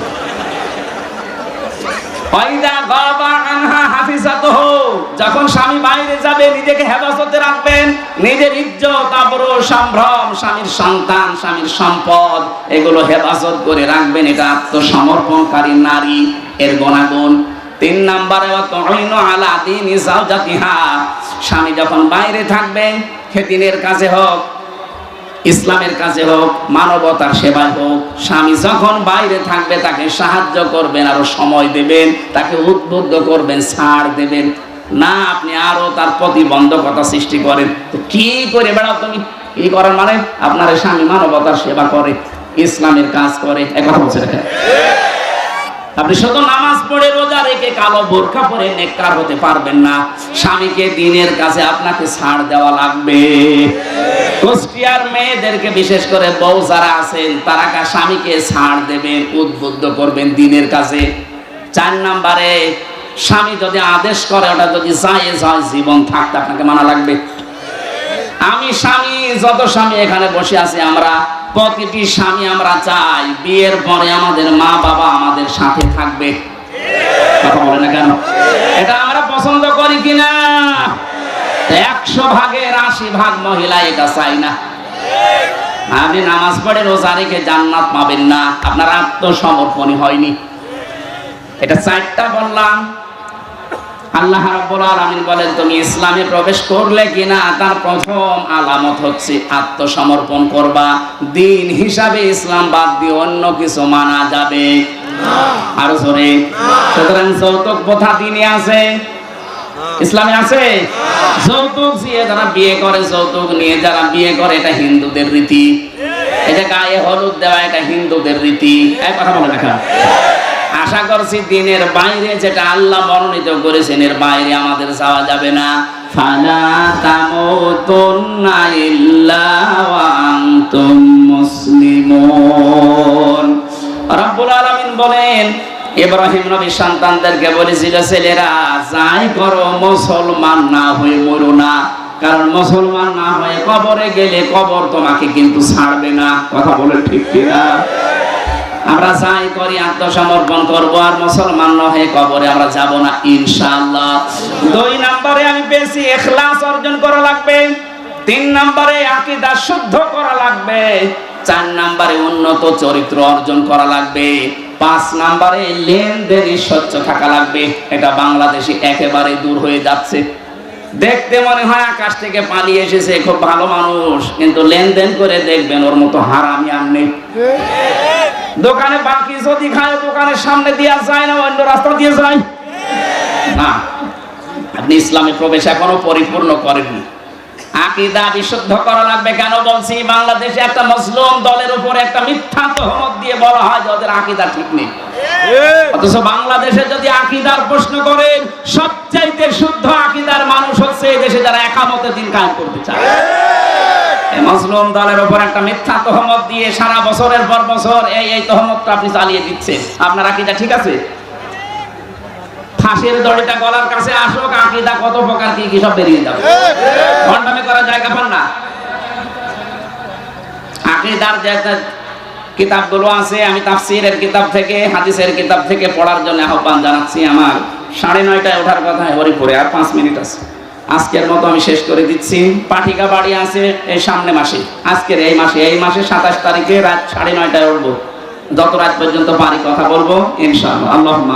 যখন স্বামী বাইরে যাবে নিজেকে হেফাজতে রাখবেন, নিজের ইজ্জত আবরু সম্ভ্রম, স্বামীর সন্তান, স্বামীর সম্পদ, এগুলো হেফাজত করে রাখবেন। এটা আত্মসমর্পণকারী নারী এর গুণাগুণ। 3 নম্বরে আলা দীনি যাওজাতিহা, স্বামী যখন বাইরে থাকবে, খেতিনের কাজে হোক, ইসলামের কাজে হোক, মানবতার সেবায় হোক, স্বামী যখন বাইরে থাকবে তাকে সাহায্য করবেন, আরো সময় দেবেন, তাকে উদ্বুদ্ধ করবেন, ছাড় দেবেন না আপনি আরো তার প্রতিবন্ধকতা সৃষ্টি করেন। তো কি করে বেড়াও তুমি? কি করার মানে আপনার স্বামী মানবতার সেবা করে, ইসলামের কাজ করে, একথা বলছে। দেখেন, আপনি শুধু নামাজ পড়ে রোজা রেখে কালো বোরকা পরে নেককার হতে পারবেন না। স্বামীকে দিনের কাছে আপনাকে ছাড় দেওয়া লাগবে। কুষ্টিয়ার মেয়েদেরকে বিশেষ করে বউ যারা আছেন তারা স্বামীকে ছাড় দেবেন, উদ্বুদ্ধ করবেন দিনের কাছে। 4 নম্বরে স্বামী যদি আদেশ করে ওটা যদি জায়েজ হয়, জীবন থাকতে আপনাকে মানা লাগবে। আমি স্বামী, যত স্বামী এখানে বসে আছি আমরা, প্রতিটি স্বামী আমরা চাই বিয়ের পরে আমাদের মা বাবা আমাদের সাথে থাকবে। কথা বলে না কেন? এটা আমরা পছন্দ করি কিনা? 100 ভাগের 80 ভাগ মহিলা এটা চাই না। আপনি নামাজ পড়ে রোজা রেখে জান্নাত পাবেন না, আপনার আত্মসমর্পণই হয়নি। এটা 4টা বললাম। আল্লাহ রাব্বুল আলামিন বলেন, তুমি ইসলামে প্রবেশ করলে কিনা তার প্রথম আলামত হচ্ছে আত্মসমর্পণ করবা। দিন হিসাবে ইসলাম বাদ দিয়ে অন্য কিছু মানা যাবে না। আরো জোরে। সুতরাং যৌতুক প্রথা দিনে আছে, ইসলামে আছে। যৌতুক দিয়ে যারা বিয়ে করে, যৌতুক নিয়ে যারা বিয়ে করে, এটা হিন্দুদের রীতি। এটা গায়ে হলুদ দেওয়া, এটা হিন্দুদের রীতি। এই কথা বলে দেখা। আশা করছি দিনের বাইরে যেটা আল্লাহ বর্ণিত করেছেন এর বাইরে আমাদের যাওয়া যাবে না। ফালা তামুতুন্না ইল্লা ওয়া আনতুম মুসলিমুন। রব্বুল আলামিন বলেন, ইব্রাহিম নবীর সন্তানদেরকে বলেছিল, ছেলেরা যাই করো মুসলমান না হয়ে মরো না, কারণ মুসলমান না হয়ে কবরে গেলে কবর তোমাকে কিন্তু ছাড়বে না। কথা বলে ঠিক কিনা? আমরা যাই করি আত্মসমর্পণ করবো, আর মুসলমান না হয়ে কবরে আমরা যাব না ইনশাআল্লাহ। 2 নম্বরে আমি বেশি ইখলাস অর্জন করা লাগবে। 3 নম্বরে আকীদা শুদ্ধ করা লাগবে। 4 নম্বরে উন্নত চরিত্র অর্জন করা লাগবে। 5 নম্বরে লেনদেনে স্বচ্ছ থাকা লাগবে। এটা বাংলাদেশে একেবারে দূর হয়ে যাচ্ছে। দেখতে মনে হয় আকাশ থেকে পালিয়ে এসেছে, খুব ভালো মানুষ, কিন্তু লেনদেন করে দেখবেন ওর মতো হারামি আর নেই। দোকানে বাকি যদি খায়, দোকানের সামনে দিয়ে যায় না, অন্য রাস্তা দিয়ে যায় না। আপনি ইসলামে প্রবেশ এখনো পরিপূর্ণ করেননি। আকীদা বিশুদ্ধ করা লাগবে। কেন বলছি? বাংলাদেশে একটা মুসলিম দলের উপর একটা মিথ্যা তহমত দিয়ে বলা হয় যে ওদের আকীদা ঠিক নেই। অথচ বাংলাদেশে যদি আকীদার প্রশ্ন করেন, সবচাইতে শুদ্ধ আকীদার মানুষ হচ্ছে এই দেশে যারা একামতে দিন কায়েম করতে চায়। মুসলিম দলের উপর একটা মিথ্যা তহমত দিয়ে সারা বছরের পর বছর এই তহমতটা আপনি চালিয়ে দিচ্ছেন। আপনার আকীদা ঠিক আছে? ফাঁসির দড়িটা গলার কাছে আসুক, আকীদা কত প্রকার কি কি সব বেরিয়ে যাবে। ভণ্ডামি করার জায়গা পান না। আকীদার যে কিতাবগুলো আছে, আমি তাফসীরের কিতাব থেকে, হাদিসের কিতাব থেকে পড়ার জন্য আহ্বান জানাচ্ছি। আমার 9:30টায় ওঠার কথা, হরিপুরে আর 5 মিনিট আছে। আজকের মতো আমি শেষ করে দিচ্ছি। পাঠিকা বাড়ি আছে এই সামনে মাসে, আজকের এই মাসে 27 তারিখে রাত 9:30টায় উঠবো। যত রাত পর্যন্ত পারি কথা বলবো ইনশাআল্লাহ। আল্লাহুম্মা